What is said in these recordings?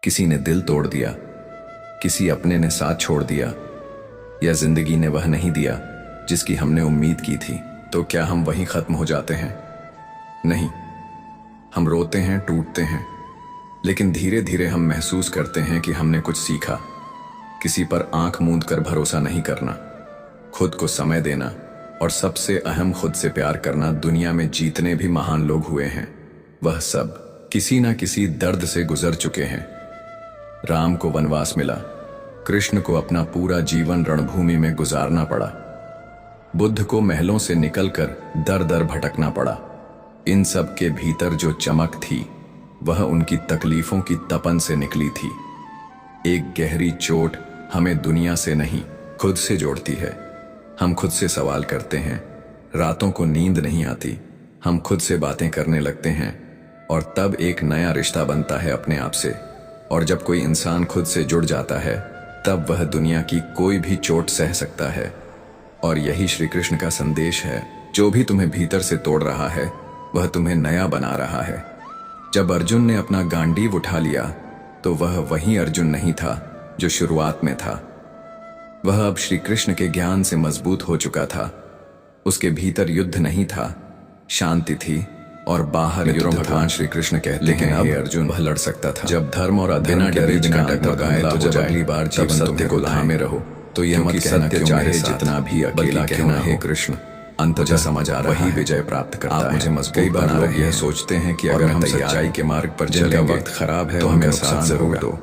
किसी ने दिल तोड़ दिया, किसी अपने ने साथ छोड़ दिया, या जिंदगी ने वह नहीं दिया जिसकी हमने उम्मीद की थी, तो क्या हम वहीं खत्म हो जाते हैं? नहीं, हम रोते हैं, टूटते हैं, लेकिन धीरे धीरे हम महसूस करते हैं कि हमने कुछ सीखा। किसी पर आंख मूंद कर भरोसा नहीं करना, खुद को समय देना, और सबसे अहम खुद से प्यार करना। दुनिया में जितने भी महान लोग हुए हैं, वह सब किसी ना किसी दर्द से गुजर चुके हैं। राम को वनवास मिला, कृष्ण को अपना पूरा जीवन रणभूमि में गुजारना पड़ा, बुद्ध को महलों से निकलकर दर दर भटकना पड़ा। इन सब के भीतर जो चमक थी, वह उनकी तकलीफों की तपन से निकली थी। एक गहरी चोट हमें दुनिया से नहीं, खुद से जोड़ती है। हम खुद से सवाल करते हैं, रातों को नींद नहीं आती, हम खुद से बातें करने लगते हैं, और तब एक नया रिश्ता बनता है अपने आप से। और जब कोई इंसान खुद से जुड़ जाता है, तब वह दुनिया की कोई भी चोट सह सकता है। और यही श्री कृष्ण का संदेश है। जो भी तुम्हें भीतर से तोड़ रहा है, वह तुम्हें नया बना रहा है। जब अर्जुन ने अपना गांडीव उठा लिया, तो वह वही अर्जुन नहीं था जो शुरुआत में था। वह अब श्री कृष्ण के ज्ञान से मजबूत हो चुका था। उसके भीतर युद्ध नहीं था, शांति थी, और बाहर युद्ध। भगवान श्री कृष्ण कहते हैं, अब अर्जुन वह लड़ सकता था। जब धर्म और अधर्म के बीच का टकराए, तो जब अगली बार जीवन सत्य को थामे रहो, तो यह मत कहना कि चाहे जितना भी अकेला कहना, हे कृष्ण, अंततः समझ आ वही विजय प्राप्त करता है। मुझे मजबूत कई बार लोग यह सोचते हैं कि अगर हम सच्चाई के मार्ग पर चलेंगे, वक्त खराब है तो हमें साथ जरूर दो,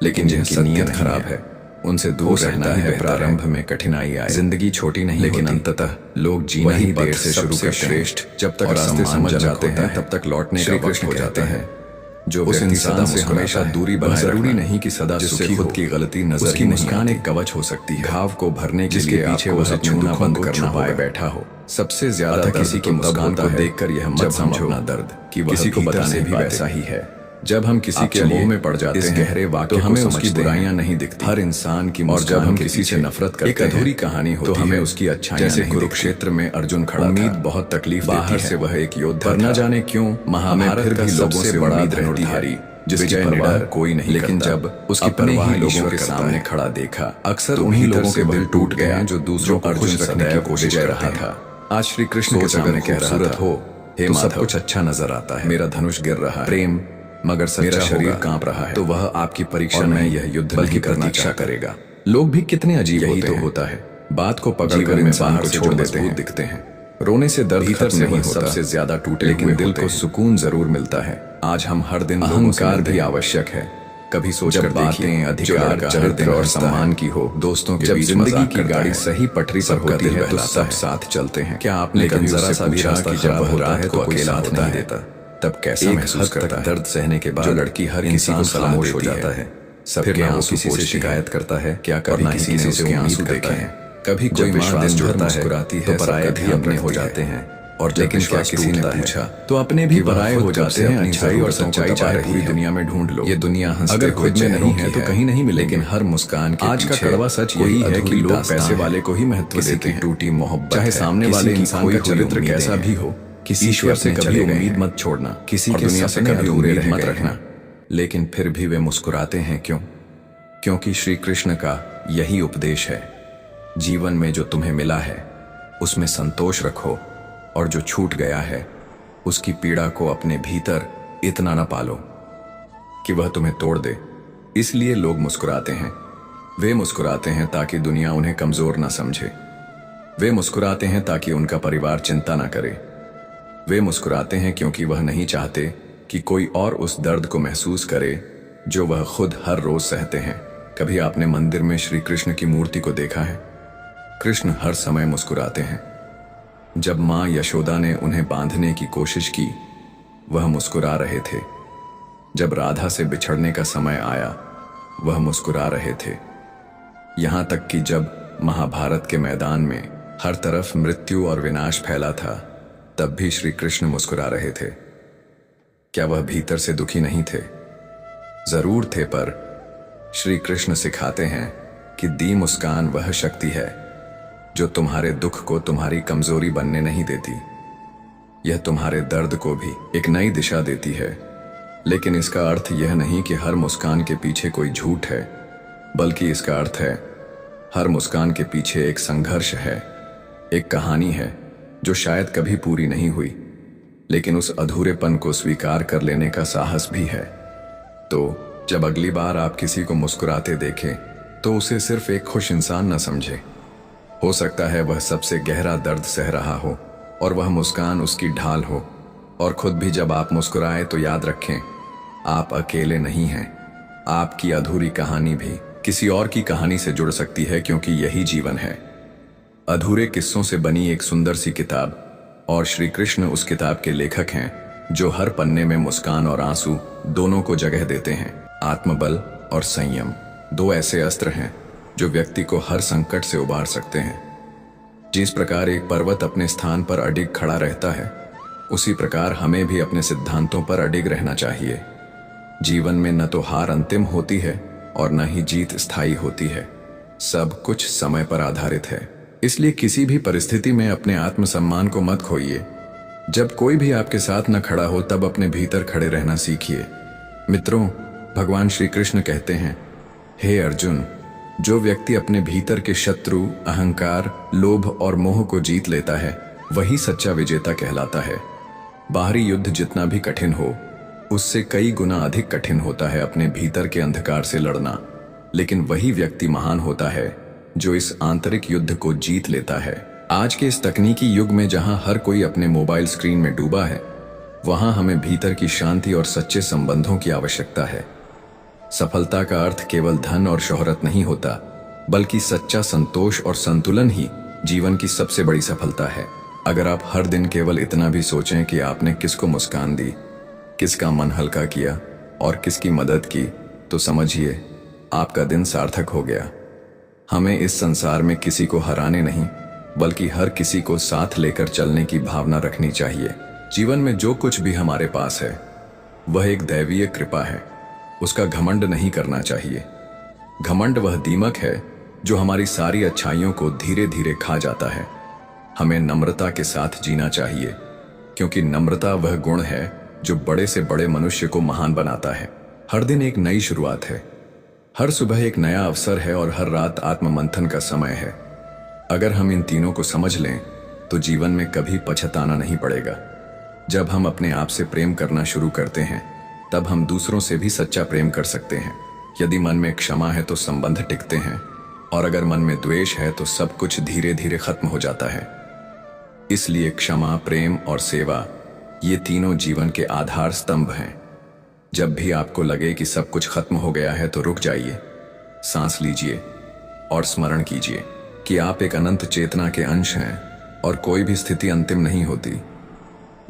लेकिन जिनकी नीयत खराब है उनसे दूर रहना है। प्रारंभ में कठिनाई आए, जिंदगी छोटी नहीं, लेकिन अंततः लोग जीना ही देर से शुरू करते हैं। श्रेष्ठ जब तक रास्ते समझ जाते हैं, तब तक लौटने का वक्त हो जाता है। जो उस इंसान से हमेशा दूरी बनाए, जरूरी नहीं कि सदा सुखी खुद की गलती नजर की मुस्कान एक कवच हो सकती है, घाव को भरने के लिए पीछे उसे छूना बंद करना पाए बैठा हो। सबसे ज्यादा किसी की मुस्कान को देखकर यह मत समझो दर्द कि किसी को बताने भी वैसा ही है। जब हम किसी के मोह में पड़ जाते हैं, गहरे वाक्य तो हमें उसकी बुराइयां नहीं दिखती, हर इंसान की। और जब हम किसी से नफरत करते हैं, एक अधूरी कहानी होती है, तो हमें उसकी अच्छाइयां जैसे कुरुक्षेत्र में अर्जुन खड़ा था। उम्मीद बहुत तकलीफ बाहर से वह एक योद्धा, पर न जाने क्यों महाभारत का सबसे बड़ा धनुर्धारी, जिसकी परवाह कोई नहीं, लेकिन जब उसकी परवाह लोगों के सामने खड़ा देखा, अक्सर उन्हीं लोगों के दिल टूट गया जो दूसरों को खुश रखने की कोशिश कर रहा था। आज श्री कृष्ण के सामने कह रहा था, हे माधव, सब कुछ अच्छा नजर आता है, मेरा धनुष गिर रहा है, प्रेम मगर मेरा शरीर कांप रहा है, तो वह आपकी परीक्षा में यह युद्ध बल्कि प्रतीक्षा करेगा। लोग भी कितने अजीब होते हैं। होता है, बात को पकड़कर इंसान को छोड़ देते हैं, दिखते हैं। रोने से दर्द भीतर से ही सबसे ज्यादा टूटे, लेकिन दिल को सुकून जरूर मिलता है। आज हम हर दिन अहंकार भी आवश्यक है। कभी सोचकर बातें अधिकार, चरित्र और सम्मान की हो, दोस्तों के बीच जिंदगी की गाड़ी सही पटरी पर होती है, तो सब साथ चलते हैं। क्या आपने कभी जरा सा भी रास्ता जब वह रात को अकेला होता नहीं देता, तब कैसा महसूस करता है? दर्द सहने के बाद जो लड़की हर इंसान खामोश हो जाता है, सबके आंसू किसी से शिकायत करता है, क्या करना किसी ने उसके आंसू देखे हैं। कभी कोई माँ दिन भर मुस्कुराती है, तो पराये भी अपने हो जाते हैं। और लेकिन क्या किसी ने पूछा, तो अपने भी पराये हो जाते हैं। अच्छाई और सच्चाई चाहे पूरी दुनिया में ढूंढ लो, ये दुनिया अगर खुद में नहीं है तो कहीं नहीं मिले। लेकिन हर मुस्कान के आज का कड़वा सच यही है कि लोग पैसे वाले को ही महत्व देते हैं। टूटी मोहब्बत, चाहे सामने वाले इंसान का चरित्र कैसा भी हो, किसी ईश्वर से कभी उम्मीद मत छोड़ना, किसी की दुनिया से कभी उम्मीद मत रखना। लेकिन फिर भी वे मुस्कुराते हैं, क्यों? क्योंकि श्री कृष्ण का यही उपदेश है, जीवन में जो तुम्हें मिला है उसमें संतोष रखो, और जो छूट गया है उसकी पीड़ा को अपने भीतर इतना न पालो कि वह तुम्हें तोड़ दे। इसलिए लोग मुस्कुराते हैं। वे मुस्कुराते हैं ताकि दुनिया उन्हें कमजोर ना समझे। वे मुस्कुराते हैं ताकि उनका परिवार चिंता ना करे। वे मुस्कुराते हैं क्योंकि वह नहीं चाहते कि कोई और उस दर्द को महसूस करे जो वह खुद हर रोज सहते हैं। कभी आपने मंदिर में श्री कृष्ण की मूर्ति को देखा है? कृष्ण हर समय मुस्कुराते हैं। जब मां यशोदा ने उन्हें बांधने की कोशिश की, वह मुस्कुरा रहे थे। जब राधा से बिछड़ने का समय आया, वह मुस्कुरा रहे थे। यहां तक कि जब महाभारत के मैदान में हर तरफ मृत्यु और विनाश फैला था, तब भी श्री कृष्ण मुस्कुरा रहे थे। क्या वह भीतर से दुखी नहीं थे? जरूर थे, पर श्री कृष्ण सिखाते हैं कि दी मुस्कान वह शक्ति है जो तुम्हारे दुख को तुम्हारी कमजोरी बनने नहीं देती। यह तुम्हारे दर्द को भी एक नई दिशा देती है। लेकिन इसका अर्थ यह नहीं कि हर मुस्कान के पीछे कोई झूठ है, बल्कि इसका अर्थ है हर मुस्कान के पीछे एक संघर्ष है, एक कहानी है जो शायद कभी पूरी नहीं हुई, लेकिन उस अधूरेपन को स्वीकार कर लेने का साहस भी है। तो जब अगली बार आप किसी को मुस्कुराते देखें तो उसे सिर्फ एक खुश इंसान न समझे। हो सकता है वह सबसे गहरा दर्द सह रहा हो और वह मुस्कान उसकी ढाल हो। और खुद भी जब आप मुस्कुराएं तो याद रखें, आप अकेले नहीं हैं। आपकी अधूरी कहानी भी किसी और की कहानी से जुड़ सकती है, क्योंकि यही जीवन है, अधूरे किस्सों से बनी एक सुंदर सी किताब। और श्री कृष्ण उस किताब के लेखक हैं जो हर पन्ने में मुस्कान और आंसू दोनों को जगह देते हैं। आत्मबल और संयम दो ऐसे अस्त्र हैं जो व्यक्ति को हर संकट से उबार सकते हैं। जिस प्रकार एक पर्वत अपने स्थान पर अडिग खड़ा रहता है, उसी प्रकार हमें भी अपने सिद्धांतों पर अडिग रहना चाहिए। जीवन में न तो हार अंतिम होती है और न ही जीत स्थायी होती है, सब कुछ समय पर आधारित है। इसलिए किसी भी परिस्थिति में अपने आत्मसम्मान को मत खोइए। जब कोई भी आपके साथ न खड़ा हो तब अपने भीतर खड़े रहना सीखिए। मित्रों, भगवान श्री कृष्ण कहते हैं, हे अर्जुन, जो व्यक्ति अपने भीतर के शत्रु, अहंकार, लोभ और मोह को जीत लेता है, वही सच्चा विजेता कहलाता है। बाहरी युद्ध जितना भी कठिन हो, उससे कई गुना अधिक कठिन होता है अपने भीतर के अंधकार से लड़ना। लेकिन वही व्यक्ति महान होता है जो इस आंतरिक युद्ध को जीत लेता है। आज के इस तकनीकी युग में जहां हर कोई अपने मोबाइल स्क्रीन में डूबा है, वहां हमें भीतर की शांति और सच्चे संबंधों की आवश्यकता है। सफलता का अर्थ केवल धन और शोहरत नहीं होता, बल्कि सच्चा संतोष और संतुलन ही जीवन की सबसे बड़ी सफलता है। अगर आप हर दिन केवल इतना भी सोचें कि आपने किसको मुस्कान दी, किसका मन हल्का किया और किसकी मदद की, तो समझिए आपका दिन सार्थक हो गया। हमें इस संसार में किसी को हराने नहीं, बल्कि हर किसी को साथ लेकर चलने की भावना रखनी चाहिए। जीवन में जो कुछ भी हमारे पास है, वह एक दैवीय कृपा है। उसका घमंड नहीं करना चाहिए। घमंड वह दीमक है जो हमारी सारी अच्छाइयों को धीरे धीरे खा जाता है। हमें नम्रता के साथ जीना चाहिए, क्योंकि नम्रता वह गुण है जो बड़े से बड़े मनुष्य को महान बनाता है। हर दिन एक नई शुरुआत है, हर सुबह एक नया अवसर है और हर रात आत्ममंथन का समय है। अगर हम इन तीनों को समझ लें तो जीवन में कभी पछताना नहीं पड़ेगा। जब हम अपने आप से प्रेम करना शुरू करते हैं, तब हम दूसरों से भी सच्चा प्रेम कर सकते हैं। यदि मन में क्षमा है तो संबंध टिकते हैं, और अगर मन में द्वेष है तो सब कुछ धीरे धीरे खत्म हो जाता है। इसलिए क्षमा, प्रेम और सेवा, ये तीनों जीवन के आधार स्तंभ हैं। जब भी आपको लगे कि सब कुछ खत्म हो गया है तो रुक जाइए, सांस लीजिए और स्मरण कीजिए कि आप एक अनंत चेतना के अंश हैं और कोई भी स्थिति अंतिम नहीं होती।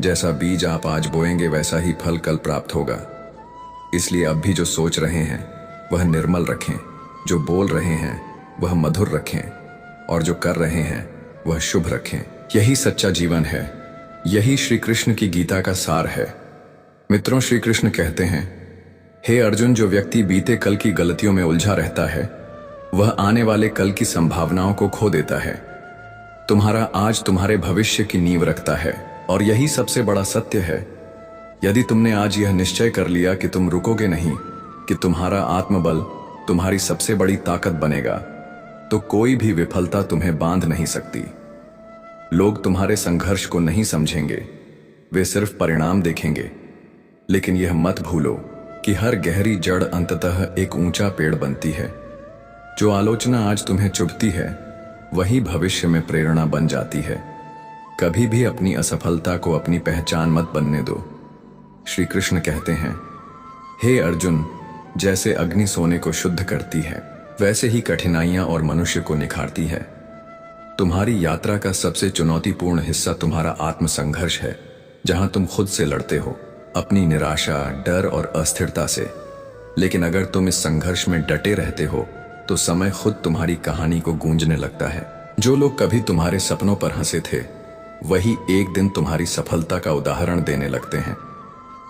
जैसा बीज आप आज बोएंगे वैसा ही फल कल प्राप्त होगा। इसलिए अब भी जो सोच रहे हैं वह निर्मल रखें, जो बोल रहे हैं वह मधुर रखें, और जो कर रहे हैं वह शुभ रखें। यही सच्चा जीवन है, यही श्री कृष्ण की गीता का सार है। मित्रों, श्री कृष्ण कहते हैं, हे अर्जुन, जो व्यक्ति बीते कल की गलतियों में उलझा रहता है, वह आने वाले कल की संभावनाओं को खो देता है। तुम्हारा आज तुम्हारे भविष्य की नींव रखता है, और यही सबसे बड़ा सत्य है। यदि तुमने आज यह निश्चय कर लिया कि तुम रुकोगे नहीं, कि तुम्हारा आत्मबल तुम्हारी सबसे बड़ी ताकत बनेगा, तो कोई भी विफलता तुम्हें बांध नहीं सकती। लोग तुम्हारे संघर्ष को नहीं समझेंगे, वे सिर्फ परिणाम देखेंगे। लेकिन यह मत भूलो कि हर गहरी जड़ अंततः एक ऊंचा पेड़ बनती है। जो आलोचना आज तुम्हें चुभती है, वही भविष्य में प्रेरणा बन जाती है। कभी भी अपनी असफलता को अपनी पहचान मत बनने दो। श्री कृष्ण कहते हैं, हे अर्जुन, जैसे अग्नि सोने को शुद्ध करती है, वैसे ही कठिनाइयां और मनुष्य को निखारती है। तुम्हारी यात्रा का सबसे चुनौतीपूर्ण हिस्सा तुम्हारा आत्मसंघर्ष है, जहां तुम खुद से लड़ते हो, अपनी निराशा, डर और अस्थिरता से। लेकिन अगर तुम इस संघर्ष में डटे रहते हो तो समय खुद तुम्हारी कहानी को गूंजने लगता है। जो लोग कभी तुम्हारे सपनों पर हंसे थे, वही एक दिन तुम्हारी सफलता का उदाहरण देने लगते हैं।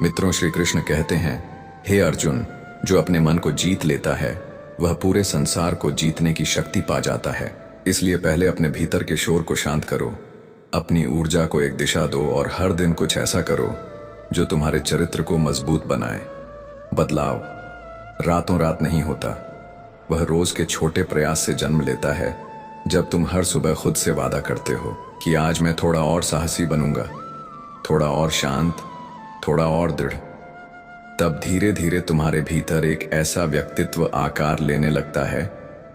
मित्रों, श्री कृष्ण कहते हैं, हे अर्जुन, जो अपने मन को जीत लेता है, वह पूरे संसार को जीतने की शक्ति पा जाता है। इसलिए पहले अपने भीतर के शोर को शांत करो, अपनी ऊर्जा को एक दिशा दो और हर दिन कुछ ऐसा करो जो तुम्हारे चरित्र को मजबूत बनाए। बदलाव रातों रात नहीं होता, वह रोज के छोटे प्रयास से जन्म लेता है। जब तुम हर सुबह खुद से वादा करते हो कि आज मैं थोड़ा और साहसी बनूंगा, थोड़ा और शांत, थोड़ा और दृढ़, तब धीरे धीरे तुम्हारे भीतर एक ऐसा व्यक्तित्व आकार लेने लगता है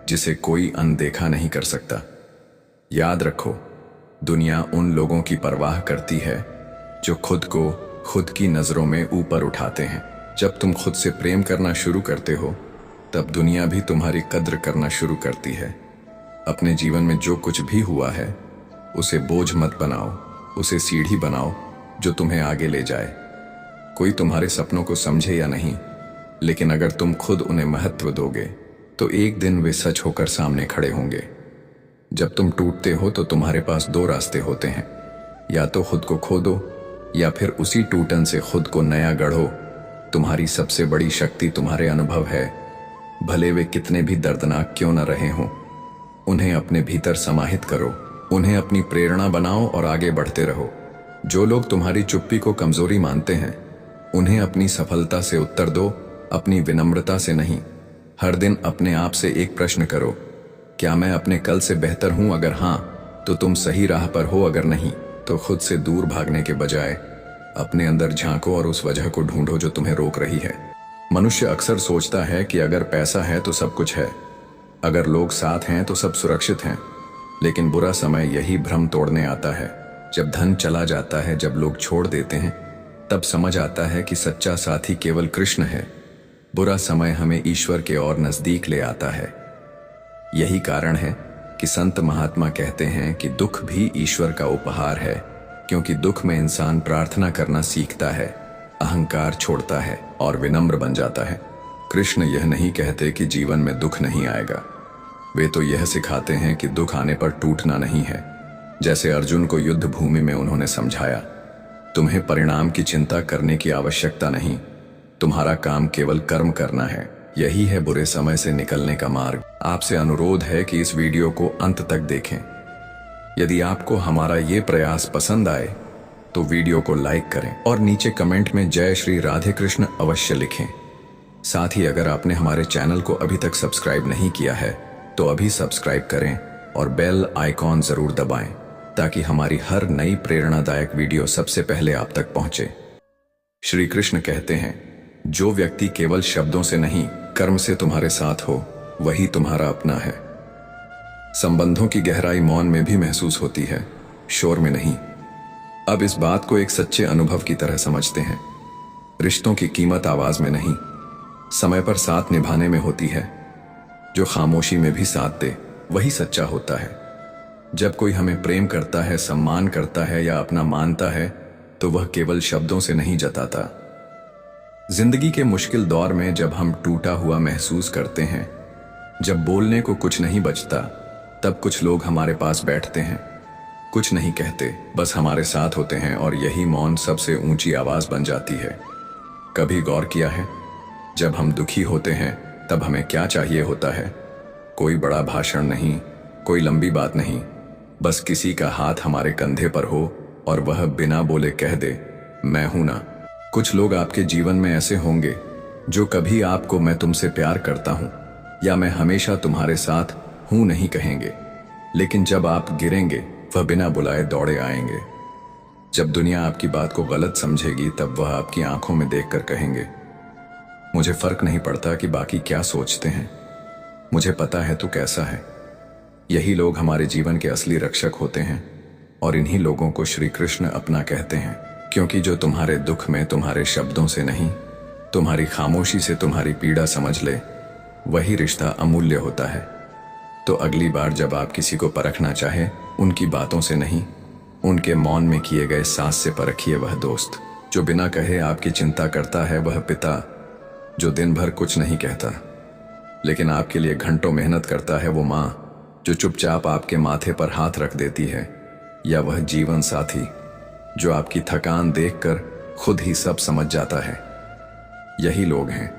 जिसे कोई अनदेखा नहीं कर सकता। याद रखो, दुनिया उन लोगों की परवाह करती है जो खुद को खुद की नजरों में ऊपर उठाते हैं। जब तुम खुद से प्रेम करना शुरू करते हो, तब दुनिया भी तुम्हारी कद्र करना शुरू करती है। अपने जीवन में जो कुछ भी हुआ है, उसे बोझ मत बनाओ, उसे सीढ़ी बनाओ जो तुम्हें आगे ले जाए। कोई तुम्हारे सपनों को समझे या नहीं, लेकिन अगर तुम खुद उन्हें महत्व दोगे तो एक दिन वे सच होकर सामने खड़े होंगे। जब तुम टूटते हो तो तुम्हारे पास दो रास्ते होते हैं, या तो खुद को खो दो या फिर उसी टूटन से खुद को नया गढ़ो। तुम्हारी सबसे बड़ी शक्ति तुम्हारे अनुभव है, भले वे कितने भी दर्दनाक क्यों न रहे हों। उन्हें अपने भीतर समाहित करो, उन्हें अपनी प्रेरणा बनाओ और आगे बढ़ते रहो। जो लोग तुम्हारी चुप्पी को कमजोरी मानते हैं, उन्हें अपनी सफलता से उत्तर दो, अपनी विनम्रता से नहीं। हर दिन अपने आप से एक प्रश्न करो, क्या मैं अपने कल से बेहतर हूं? अगर हां, तो तुम सही राह पर हो। अगर नहीं, तो खुद से दूर भागने के बजाय अपने अंदर झांको और उस वजह को ढूंढो जो तुम्हें रोक रही है। मनुष्य अक्सर सोचता है कि अगर पैसा है तो सब कुछ है, अगर लोग साथ हैं तो सब सुरक्षित हैं। लेकिन बुरा समय यही भ्रम तोड़ने आता है। जब धन चला जाता है, जब लोग छोड़ देते हैं, तब समझ आता है कि सच्चा साथी केवल कृष्ण है। बुरा समय हमें ईश्वर के और नजदीक ले आता है। यही कारण है कि संत महात्मा कहते हैं कि दुख भी ईश्वर का उपहार है, क्योंकि दुख में इंसान प्रार्थना करना सीखता है, अहंकार छोड़ता है और विनम्र बन जाता है। कृष्ण यह नहीं कहते कि जीवन में दुख नहीं आएगा, वे तो यह सिखाते हैं कि दुख आने पर टूटना नहीं है। जैसे अर्जुन को युद्ध भूमि में उन्होंने समझाया, तुम्हें परिणाम की चिंता करने की आवश्यकता नहीं, तुम्हारा काम केवल कर्म करना है। यही है बुरे समय से निकलने का मार्ग। आपसे अनुरोध है कि इस वीडियो को अंत तक देखें। यदि आपको हमारा ये प्रयास पसंद आए तो वीडियो को लाइक करें और नीचे कमेंट में जय श्री राधे कृष्ण अवश्य लिखें। साथ ही अगर आपने हमारे चैनल को अभी तक सब्सक्राइब नहीं किया है तो अभी सब्सक्राइब करें और बेल आइकॉन जरूर दबाएं, ताकि हमारी हर नई प्रेरणादायक वीडियो सबसे पहले आप तक पहुंचे। श्री कृष्ण कहते हैं, जो व्यक्ति केवल शब्दों से नहीं कर्म से तुम्हारे साथ हो, वही तुम्हारा अपना है। संबंधों की गहराई मौन में भी महसूस होती है, शोर में नहीं। अब इस बात को एक सच्चे अनुभव की तरह समझते हैं। रिश्तों की कीमत आवाज में नहीं, समय पर साथ निभाने में होती है। जो खामोशी में भी साथ दे, वही सच्चा होता है। जब कोई हमें प्रेम करता है, सम्मान करता है या अपना मानता है, तो वह केवल शब्दों से नहीं जताता। जिंदगी के मुश्किल दौर में जब हम टूटा हुआ महसूस करते हैं, जब बोलने को कुछ नहीं बचता, तब कुछ लोग हमारे पास बैठते हैं, कुछ नहीं कहते, बस हमारे साथ होते हैं, और यही मौन सबसे ऊंची आवाज बन जाती है। कभी गौर किया है, जब हम दुखी होते हैं तब हमें क्या चाहिए होता है? कोई बड़ा भाषण नहीं, कोई लंबी बात नहीं, बस किसी का हाथ हमारे कंधे पर हो और वह बिना बोले कह दे, मैं हूं ना। कुछ लोग आपके जीवन में ऐसे होंगे जो कभी आपको मैं तुमसे प्यार करता हूं या मैं हमेशा तुम्हारे साथ हूं नहीं कहेंगे, लेकिन जब आप गिरेंगे वह बिना बुलाए दौड़े आएंगे। जब दुनिया आपकी बात को गलत समझेगी, तब वह आपकी आंखों में देखकर कहेंगे, मुझे फर्क नहीं पड़ता कि बाकी क्या सोचते हैं, मुझे पता है तू कैसा है। यही लोग हमारे जीवन के असली रक्षक होते हैं, और इन्हीं लोगों को श्री कृष्ण अपना कहते हैं, क्योंकि जो तुम्हारे दुख में तुम्हारे शब्दों से नहीं, तुम्हारी खामोशी से तुम्हारी पीड़ा समझ ले, वही रिश्ता अमूल्य होता है। तो अगली बार जब आप किसी को परखना चाहे, उनकी बातों से नहीं, उनके मौन में किए गए सांस से परखिए वह दोस्त जो बिना कहे आपकी चिंता करता है, वह पिता जो दिन भर कुछ नहीं कहता लेकिन आपके लिए घंटों मेहनत करता है, वो माँ जो चुपचाप आपके माथे पर हाथ रख देती है, या वह जीवन साथी जो आपकी थकान देखकर खुद ही सब समझ जाता है। यही लोग हैं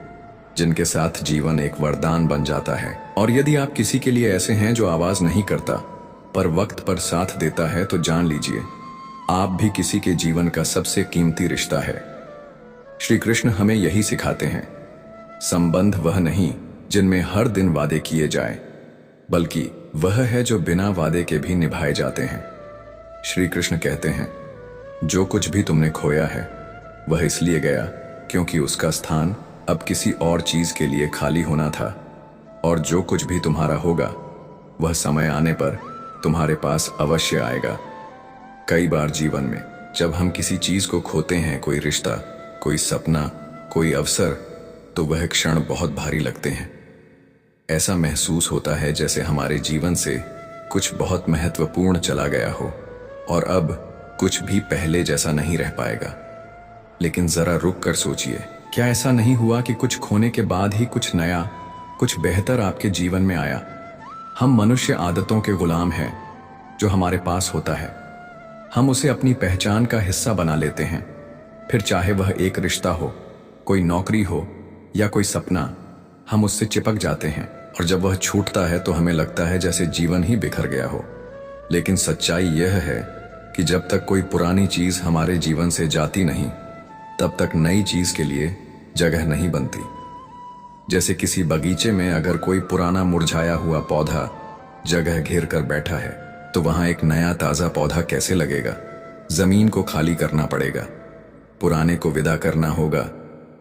जिनके साथ जीवन एक वरदान बन जाता है। और यदि आप किसी के लिए ऐसे हैं जो आवाज नहीं करता पर वक्त पर साथ देता है, तो जान लीजिए आप भी किसी के जीवन का सबसे कीमती रिश्ता है। श्री कृष्ण हमें यही सिखाते हैं संबंध वह नहीं जिनमें हर दिन वादे किए जाए, बल्कि वह है जो बिना वादे के भी निभाए जाते हैं। श्री कृष्ण कहते हैं, जो कुछ भी तुमने खोया है वह इसलिए गया क्योंकि उसका स्थान अब किसी और चीज के लिए खाली होना था, और जो कुछ भी तुम्हारा होगा वह समय आने पर तुम्हारे पास अवश्य आएगा। कई बार जीवन में जब हम किसी चीज को खोते हैं, कोई रिश्ता, कोई सपना, कोई अवसर, तो वह क्षण बहुत भारी लगते हैं। ऐसा महसूस होता है जैसे हमारे जीवन से कुछ बहुत महत्वपूर्ण चला गया हो और अब कुछ भी पहले जैसा नहीं रह पाएगा। लेकिन जरा रुक कर सोचिए, क्या ऐसा नहीं हुआ कि कुछ खोने के बाद ही कुछ नया, कुछ बेहतर आपके जीवन में आया? हम मनुष्य आदतों के गुलाम हैं। जो हमारे पास होता है हम उसे अपनी पहचान का हिस्सा बना लेते हैं। फिर चाहे वह एक रिश्ता हो, कोई नौकरी हो या कोई सपना, हम उससे चिपक जाते हैं और जब वह छूटता है तो हमें लगता है जैसे जीवन ही बिखर गया हो। लेकिन सच्चाई यह है कि जब तक कोई पुरानी चीज हमारे जीवन से जाती नहीं, तब तक नई चीज के लिए जगह नहीं बनती। जैसे किसी बगीचे में अगर कोई पुराना मुरझाया हुआ पौधा जगह घेर कर बैठा है, तो वहां एक नया ताजा पौधा कैसे लगेगा? जमीन को खाली करना पड़ेगा, पुराने को विदा करना होगा,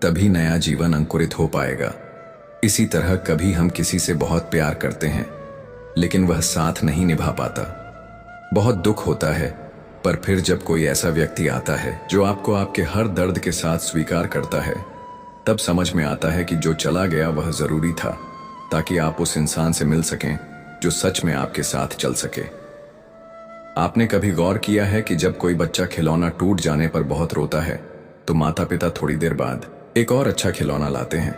तभी नया जीवन अंकुरित हो पाएगा। इसी तरह कभी हम किसी से बहुत प्यार करते हैं, लेकिन वह साथ नहीं निभा पाता। बहुत दुख होता है, पर फिर जब कोई ऐसा व्यक्ति आता है जो आपको आपके हर दर्द के साथ स्वीकार करता है, तब समझ में आता है कि जो चला गया वह जरूरी था, ताकि आप उस इंसान से मिल सकें जो सच में आपके साथ चल सके। आपने कभी गौर किया है कि जब कोई बच्चा खिलौना टूट जाने पर बहुत रोता है, तो माता पिता थोड़ी देर बाद एक और अच्छा खिलौना लाते हैं।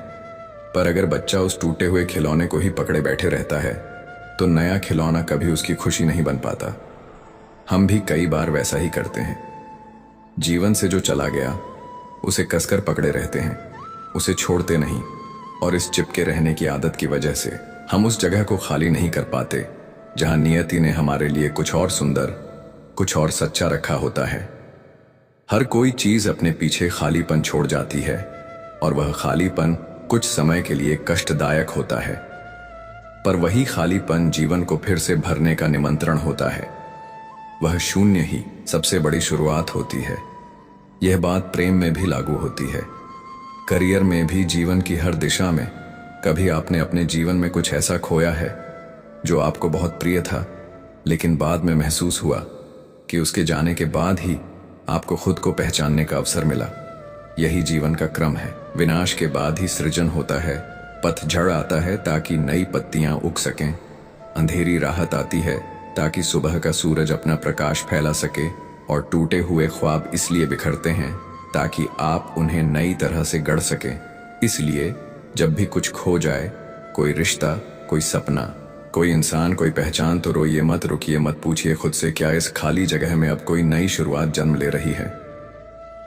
पर अगर बच्चा उस टूटे हुए खिलौने को ही पकड़े बैठे रहता है, तो नया खिलौना कभी उसकी खुशी नहीं बन पाता। हम भी कई बार वैसा ही करते हैं। जीवन से जो चला गया उसे कसकर पकड़े रहते हैं, उसे छोड़ते नहीं, और इस चिपके रहने की आदत की वजह से हम उस जगह को खाली नहीं कर पाते जहां नियति ने हमारे लिए कुछ और सुंदर, कुछ और सच्चा रखा होता है। हर कोई चीज अपने पीछे खालीपन छोड़ जाती है, और वह खालीपन कुछ समय के लिए कष्टदायक होता है, पर वही खालीपन जीवन को फिर से भरने का निमंत्रण होता है। वह शून्य ही सबसे बड़ी शुरुआत होती है। यह बात प्रेम में भी लागू होती है, करियर में भी, जीवन की हर दिशा में। कभी आपने अपने जीवन में कुछ ऐसा खोया है जो आपको बहुत प्रिय था, लेकिन बाद में महसूस हुआ कि उसके जाने के बाद ही आपको खुद को पहचानने का अवसर मिला। यही जीवन का क्रम है। विनाश के बाद ही सृजन होता है, पतझड़ आता है ताकि नई पत्तियां उग सकें, अंधेरी राहत आती है ताकि सुबह का सूरज अपना प्रकाश फैला सके, और टूटे हुए ख्वाब इसलिए बिखरते हैं ताकि आप उन्हें नई तरह से गढ़ सकें। इसलिए जब भी कुछ खो जाए, कोई रिश्ता, कोई सपना, कोई इंसान, कोई पहचान, तो रोइए मत, रुकिए मत, पूछिए खुद से, क्या इस खाली जगह में अब कोई नई शुरुआत जन्म ले रही है?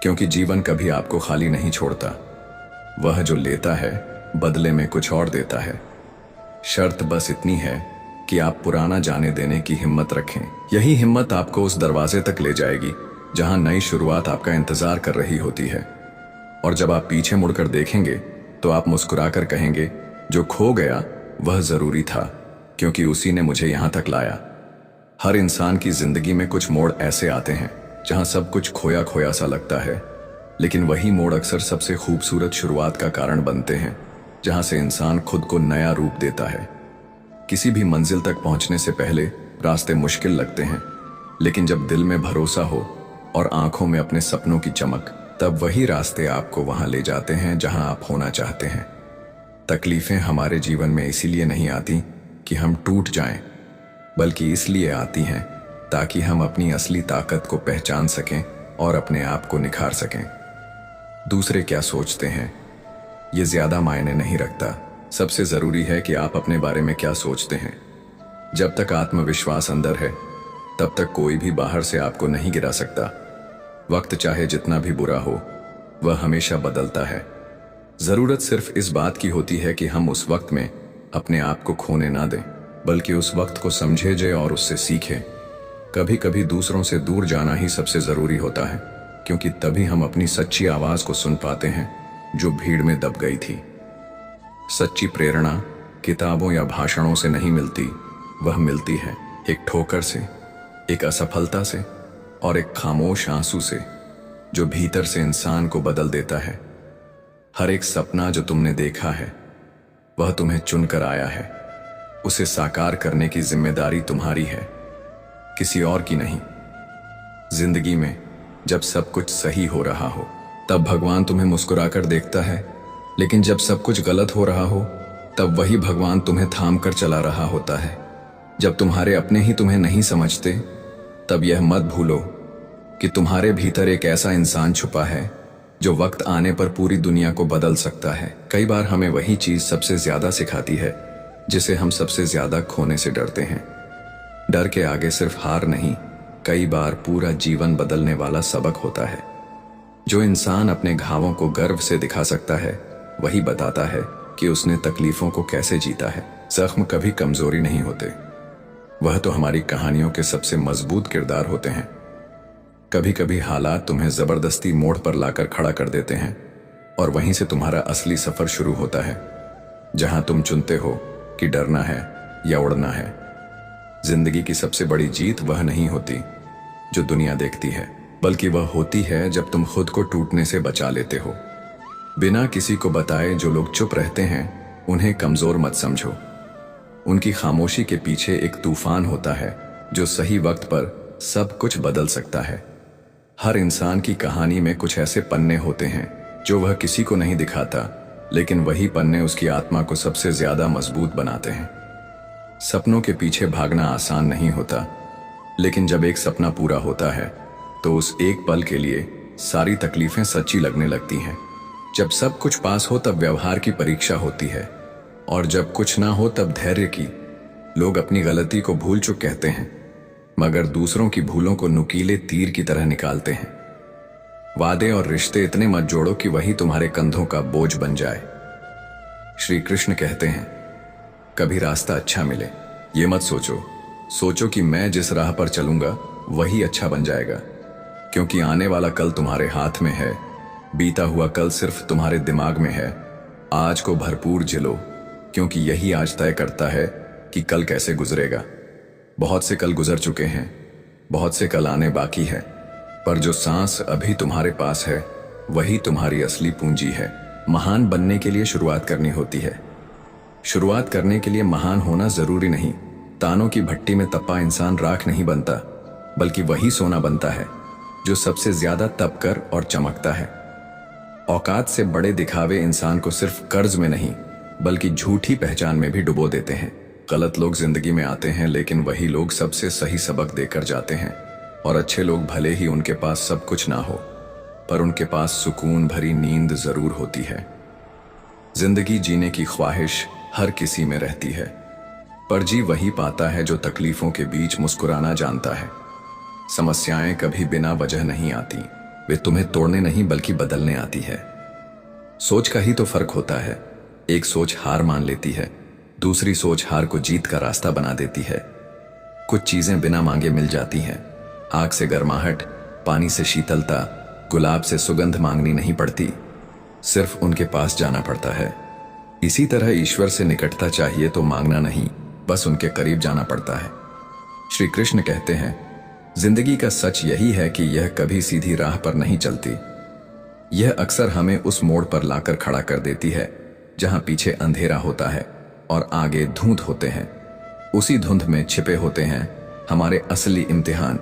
क्योंकि जीवन कभी आपको खाली नहीं छोड़ता। वह जो लेता है बदले में कुछ और देता है। शर्त बस इतनी है कि आप पुराना जाने देने की हिम्मत रखें। यही हिम्मत आपको उस दरवाजे तक ले जाएगी जहां नई शुरुआत आपका इंतजार कर रही होती है। और जब आप पीछे मुड़कर देखेंगे तो आप मुस्कुराकर कहेंगे, जो खो गया वह जरूरी था, क्योंकि उसी ने मुझे यहां तक लाया। हर इंसान की जिंदगी में कुछ मोड़ ऐसे आते हैं जहां सब कुछ खोया खोया सा लगता है, लेकिन वही मोड़ अक्सर सबसे खूबसूरत शुरुआत का कारण बनते हैं, जहां से इंसान खुद को नया रूप देता है। किसी भी मंजिल तक पहुंचने से पहले रास्ते मुश्किल लगते हैं, लेकिन जब दिल में भरोसा हो और आंखों में अपने सपनों की चमक, तब वही रास्ते आपको वहां ले जाते हैं जहां आप होना चाहते हैं। तकलीफें हमारे जीवन में इसीलिए नहीं आती कि हम टूट जाएं, बल्कि इसलिए आती हैं ताकि हम अपनी असली ताकत को पहचान सकें और अपने आप को निखार सकें। दूसरे क्या सोचते हैं ये ज्यादा मायने नहीं रखता। सबसे जरूरी है कि आप अपने बारे में क्या सोचते हैं। जब तक आत्मविश्वास अंदर है, तब तक कोई भी बाहर से आपको नहीं गिरा सकता। वक्त चाहे जितना भी बुरा हो, वह हमेशा बदलता है। जरूरत सिर्फ इस बात की होती है कि हम उस वक्त में अपने आप को खोने ना दें, बल्कि उस वक्त को समझे और उससे सीखें। कभी कभी दूसरों से दूर जाना ही सबसे जरूरी होता है, क्योंकि तभी हम अपनी सच्ची आवाज को सुन पाते हैं जो भीड़ में दब गई थी। सच्ची प्रेरणा किताबों या भाषणों से नहीं मिलती, वह मिलती है एक ठोकर से, एक असफलता से और एक खामोश आंसू से जो भीतर से इंसान को बदल देता है। हर एक सपना जो तुमने देखा है वह तुम्हें चुनकर आया है। उसे साकार करने की जिम्मेदारी तुम्हारी है, किसी और की नहीं। जिंदगी में जब सब कुछ सही हो रहा हो तब भगवान तुम्हें मुस्कुराकर देखता है, लेकिन जब सब कुछ गलत हो रहा हो तब वही भगवान तुम्हें थाम कर चला रहा होता है। जब तुम्हारे अपने ही तुम्हें नहीं समझते तब यह मत भूलो कि तुम्हारे भीतर एक ऐसा इंसान छुपा है जो वक्त आने पर पूरी दुनिया को बदल सकता है। कई बार हमें वही चीज सबसे ज्यादा सिखाती है जिसे हम सबसे ज्यादा खोने से डरते हैं। डर के आगे सिर्फ हार नहीं, कई बार पूरा जीवन बदलने वाला सबक होता है। जो इंसान अपने घावों को गर्व से दिखा सकता है वही बताता है कि उसने तकलीफों को कैसे जीता है। जख्म कभी कमजोरी नहीं होते, वह तो हमारी कहानियों के सबसे मजबूत किरदार होते हैं। कभी कभी हालात तुम्हें जबरदस्ती मोड़ पर लाकर खड़ा कर देते हैं और वहीं से तुम्हारा असली सफर शुरू होता है, जहां तुम चुनते हो कि डरना है या उड़ना है। जिंदगी की सबसे बड़ी जीत वह नहीं होती जो दुनिया देखती है, बल्कि वह होती है जब तुम खुद को टूटने से बचा लेते हो। बिना किसी को बताए जो लोग चुप रहते हैं उन्हें कमजोर मत समझो। उनकी खामोशी के पीछे एक तूफान होता है जो सही वक्त पर सब कुछ बदल सकता है। हर इंसान की कहानी में कुछ ऐसे पन्ने होते हैं जो वह किसी को नहीं दिखाता, लेकिन वही पन्ने उसकी आत्मा को सबसे ज्यादा मजबूत बनाते हैं। सपनों के पीछे भागना आसान नहीं होता, लेकिन जब एक सपना पूरा होता है तो उस एक पल के लिए सारी तकलीफें सच्ची लगने लगती हैं। जब सब कुछ पास हो तब व्यवहार की परीक्षा होती है, और जब कुछ ना हो तब धैर्य की। लोग अपनी गलती को भूल चुक कहते हैं, मगर दूसरों की भूलों को नुकीले तीर की तरह निकालते हैं। वादे और रिश्ते इतने मत जोड़ो कि वही तुम्हारे कंधों का बोझ बन जाए। श्री कृष्ण कहते हैं, कभी रास्ता अच्छा मिले ये मत सोचो कि मैं जिस राह पर चलूंगा वही अच्छा बन जाएगा, क्योंकि आने वाला कल तुम्हारे हाथ में है, बीता हुआ कल सिर्फ तुम्हारे दिमाग में है। आज को भरपूर जिलो, क्योंकि यही आज तय करता है कि कल कैसे गुजरेगा। बहुत से कल गुजर चुके हैं, बहुत से कल आने बाकी है, पर जो सांस अभी तुम्हारे पास है वही तुम्हारी असली पूंजी है। महान बनने के लिए शुरुआत करनी होती है। शुरुआत करने के लिए महान होना जरूरी नहीं। तानों की भट्टी में तपा इंसान राख नहीं बनता, बल्कि वही सोना बनता है जो सबसे ज्यादा तप कर और चमकता है। औकात से बड़े दिखावे इंसान को सिर्फ कर्ज में नहीं बल्कि झूठी पहचान में भी डुबो देते हैं। गलत लोग जिंदगी में आते हैं, लेकिन वही लोग सबसे सही सबक देकर जाते हैं। और अच्छे लोग भले ही उनके पास सब कुछ ना हो, पर उनके पास सुकून भरी नींद जरूर होती है। जिंदगी जीने की ख्वाहिश हर किसी में रहती है, पर जी वही पाता है जो तकलीफों के बीच मुस्कुराना जानता है। समस्याएं कभी बिना वजह नहीं आती, वे तुम्हें तोड़ने नहीं बल्कि बदलने आती है। सोच का ही तो फर्क होता है। एक सोच हार मान लेती है, दूसरी सोच हार को जीत का रास्ता बना देती है। कुछ चीजें बिना मांगे मिल जाती हैं। आग से गर्माहट, पानी से शीतलता, गुलाब से सुगंध मांगनी नहीं पड़ती, सिर्फ उनके पास जाना पड़ता है। इसी तरह ईश्वर से निकटता चाहिए तो मांगना नहीं, बस उनके करीब जाना पड़ता है। श्री कृष्ण कहते हैं, जिंदगी का सच यही है कि यह कभी सीधी राह पर नहीं चलती। यह अक्सर हमें उस मोड़ पर लाकर खड़ा कर देती है जहां पीछे अंधेरा होता है और आगे धुंध होते हैं। उसी धुंध में छिपे होते हैं हमारे असली इम्तिहान,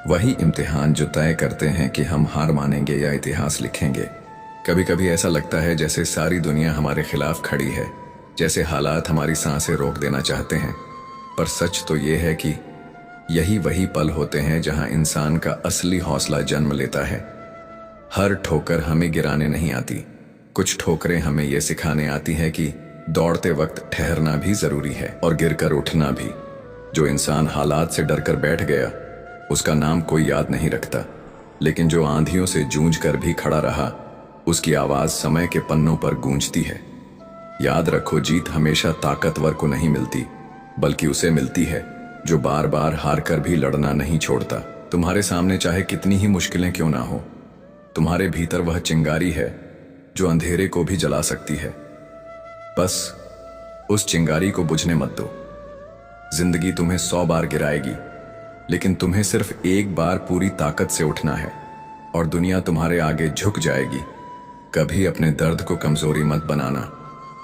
वही इम्तिहान जो तय करते हैं कि हम हार मानेंगे या इतिहास लिखेंगे। कभी कभी ऐसा लगता है जैसे सारी दुनिया हमारे खिलाफ खड़ी है, जैसे हालात हमारी सांसें रोक देना चाहते हैं। पर सच तो ये है कि यही वही पल होते हैं जहां इंसान का असली हौसला जन्म लेता है। हर ठोकर हमें गिराने नहीं आती, कुछ ठोकरें हमें यह सिखाने आती है कि दौड़ते वक्त ठहरना भी जरूरी है और गिरकर उठना भी। जो इंसान हालात से डरकर बैठ गया उसका नाम कोई याद नहीं रखता, लेकिन जो आंधियों से जूझ कर भी खड़ा रहा उसकी आवाज समय के पन्नों पर गूंजती है। याद रखो, जीत हमेशा ताकतवर को नहीं मिलती, बल्कि उसे मिलती है जो बार बार हार कर भी लड़ना नहीं छोड़ता। तुम्हारे सामने चाहे कितनी ही मुश्किलें क्यों ना हो, तुम्हारे भीतर वह चिंगारी है जो अंधेरे को भी जला सकती है। बस उस चिंगारी को बुझने मत दो। जिंदगी तुम्हें 100 बार गिराएगी, लेकिन तुम्हें सिर्फ एक बार पूरी ताकत से उठना है और दुनिया तुम्हारे आगे झुक जाएगी। कभी अपने दर्द को कमजोरी मत बनाना,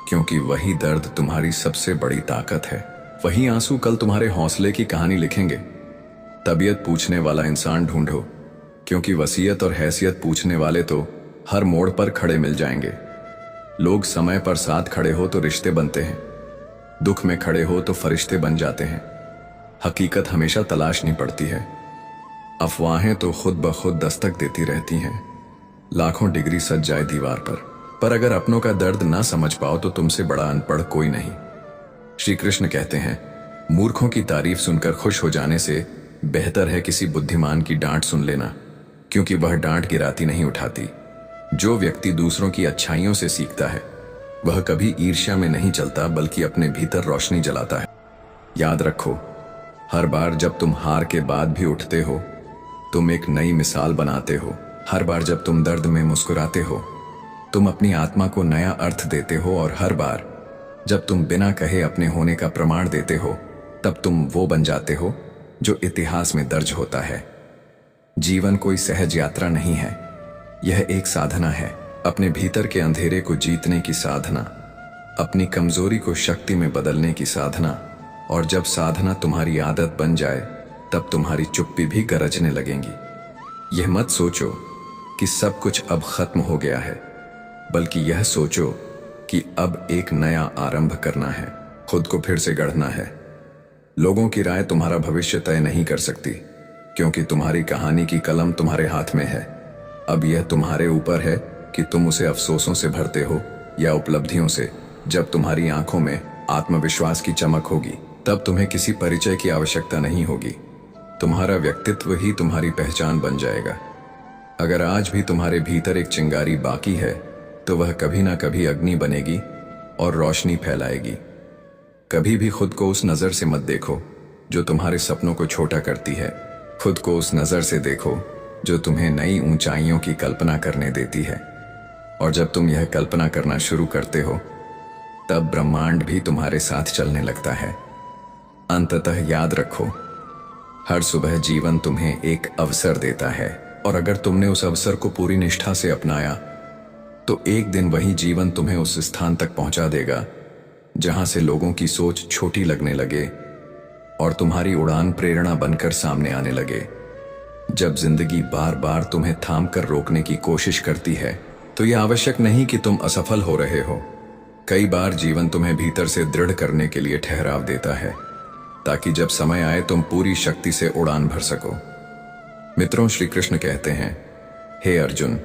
क्योंकि वही दर्द तुम्हारी सबसे बड़ी ताकत है। वही आंसू कल तुम्हारे हौसले की कहानी लिखेंगे। तबीयत पूछने वाला इंसान ढूंढो, क्योंकि वसीयत और हैसियत पूछने वाले तो हर मोड़ पर खड़े मिल जाएंगे। लोग समय पर साथ खड़े हो तो रिश्ते बनते हैं, दुख में खड़े हो तो फरिश्ते बन जाते हैं। हकीकत हमेशा तलाशनी पड़ती है, अफवाहें तो खुद ब खुद दस्तक देती रहती हैं। लाखों डिग्री सज जाए दीवार पर अगर अपनों का दर्द ना समझ पाओ तो तुमसे बड़ा अनपढ़ कोई नहीं। श्री कृष्ण कहते हैं, मूर्खों की तारीफ सुनकर खुश हो जाने से बेहतर है किसी बुद्धिमान की डांट सुन लेना, क्योंकि वह डांट गिराती नहीं उठाती। जो व्यक्ति दूसरों की अच्छाइयों से सीखता है वह कभी ईर्ष्या में नहीं चलता, बल्कि अपने भीतर रोशनी जलाता है। याद रखो, हर बार जब तुम हार के बाद भी उठते हो तुम एक नई मिसाल बनाते हो। हर बार जब तुम दर्द में मुस्कुराते हो तुम अपनी आत्मा को नया अर्थ देते हो, और हर बार जब तुम बिना कहे अपने होने का प्रमाण देते हो तब तुम वो बन जाते हो जो इतिहास में दर्ज होता है। जीवन कोई सहज यात्रा नहीं है, यह एक साधना है। अपने भीतर के अंधेरे को जीतने की साधना, अपनी कमजोरी को शक्ति में बदलने की साधना। और जब साधना तुम्हारी आदत बन जाए तब तुम्हारी चुप्पी भी गरजने लगेंगी। यह मत सोचो कि सब कुछ अब खत्म हो गया है, बल्कि यह सोचो कि अब एक नया आरंभ करना है, खुद को फिर से गढ़ना है। लोगों की राय तुम्हारा भविष्य तय नहीं कर सकती, क्योंकि तुम्हारी कहानी की कलम तुम्हारे हाथ में है। अब यह तुम्हारे ऊपर है कि तुम उसे अफसोसों से भरते हो या उपलब्धियों से। जब तुम्हारी आंखों में आत्मविश्वास की चमक होगी तब तुम्हें किसी परिचय की आवश्यकता नहीं होगी। तुम्हारा व्यक्तित्व ही तुम्हारी पहचान बन जाएगा। अगर आज भी तुम्हारे भीतर एक चिंगारी बाकी है तो वह कभी ना कभी अग्नि बनेगी और रोशनी फैलाएगी। कभी भी खुद को उस नजर से मत देखो जो तुम्हारे सपनों को छोटा करती है। खुद को उस नजर से देखो जो तुम्हें नई ऊंचाइयों की कल्पना करने देती है। और जब तुम यह कल्पना करना शुरू करते हो तब ब्रह्मांड भी तुम्हारे साथ चलने लगता है। अंततः याद रखो, हर सुबह जीवन तुम्हें एक अवसर देता है, और अगर तुमने उस अवसर को पूरी निष्ठा से अपनाया तो एक दिन वही जीवन तुम्हें उस स्थान तक पहुंचा देगा जहां से लोगों की सोच छोटी लगने लगे और तुम्हारी उड़ान प्रेरणा बनकर सामने आने लगे। जब जिंदगी बार बार तुम्हें थाम कर रोकने की कोशिश करती है तो यह आवश्यक नहीं कि तुम असफल हो रहे हो। कई बार जीवन तुम्हें भीतर से दृढ़ करने के लिए ठहराव देता है, ताकि जब समय आए तुम पूरी शक्ति से उड़ान भर सको। मित्रों, श्री कृष्ण कहते हैं, हे अर्जुन,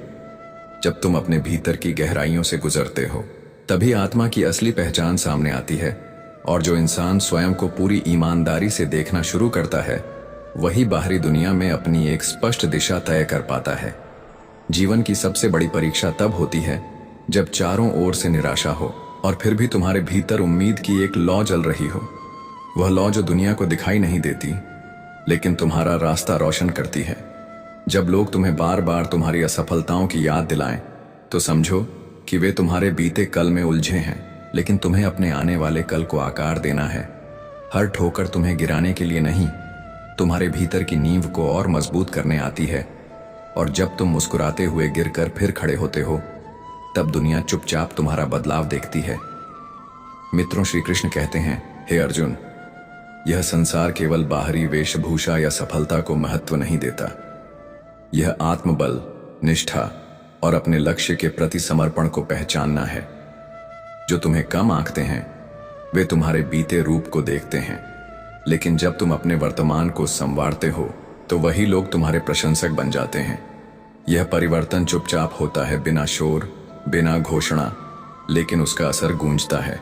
जब तुम अपने भीतर की गहराइयों से गुजरते हो तभी आत्मा की असली पहचान सामने आती है। और जो इंसान स्वयं को पूरी ईमानदारी से देखना शुरू करता है वही बाहरी दुनिया में अपनी एक स्पष्ट दिशा तय कर पाता है। जीवन की सबसे बड़ी परीक्षा तब होती है जब चारों ओर से निराशा हो और फिर भी तुम्हारे भीतर उम्मीद की एक लौ जल रही हो। वह लौ जो दुनिया को दिखाई नहीं देती लेकिन तुम्हारा रास्ता रोशन करती है। जब लोग तुम्हें बार बार तुम्हारी असफलताओं की याद दिलाएं तो समझो कि वे तुम्हारे बीते कल में उलझे हैं, लेकिन तुम्हें अपने आने वाले कल को आकार देना है। हर ठोकर तुम्हें गिराने के लिए नहीं, तुम्हारे भीतर की नींव को और मजबूत करने आती है। और जब तुम मुस्कुराते हुए गिरकर फिर खड़े होते हो तब दुनिया चुपचाप तुम्हारा बदलाव देखती है। मित्रों, श्री कृष्ण कहते हैं, हे अर्जुन, यह संसार केवल बाहरी वेशभूषा या सफलता को महत्व नहीं देता। यह आत्मबल, निष्ठा और अपने लक्ष्य के प्रति समर्पण को पहचानना है। जो तुम्हें कम आंकते हैं वे तुम्हारे बीते रूप को देखते हैं, लेकिन जब तुम अपने वर्तमान को संवारते हो तो वही लोग तुम्हारे प्रशंसक बन जाते हैं। यह परिवर्तन चुपचाप होता है, बिना शोर, बिना घोषणा, लेकिन उसका असर गूंजता है।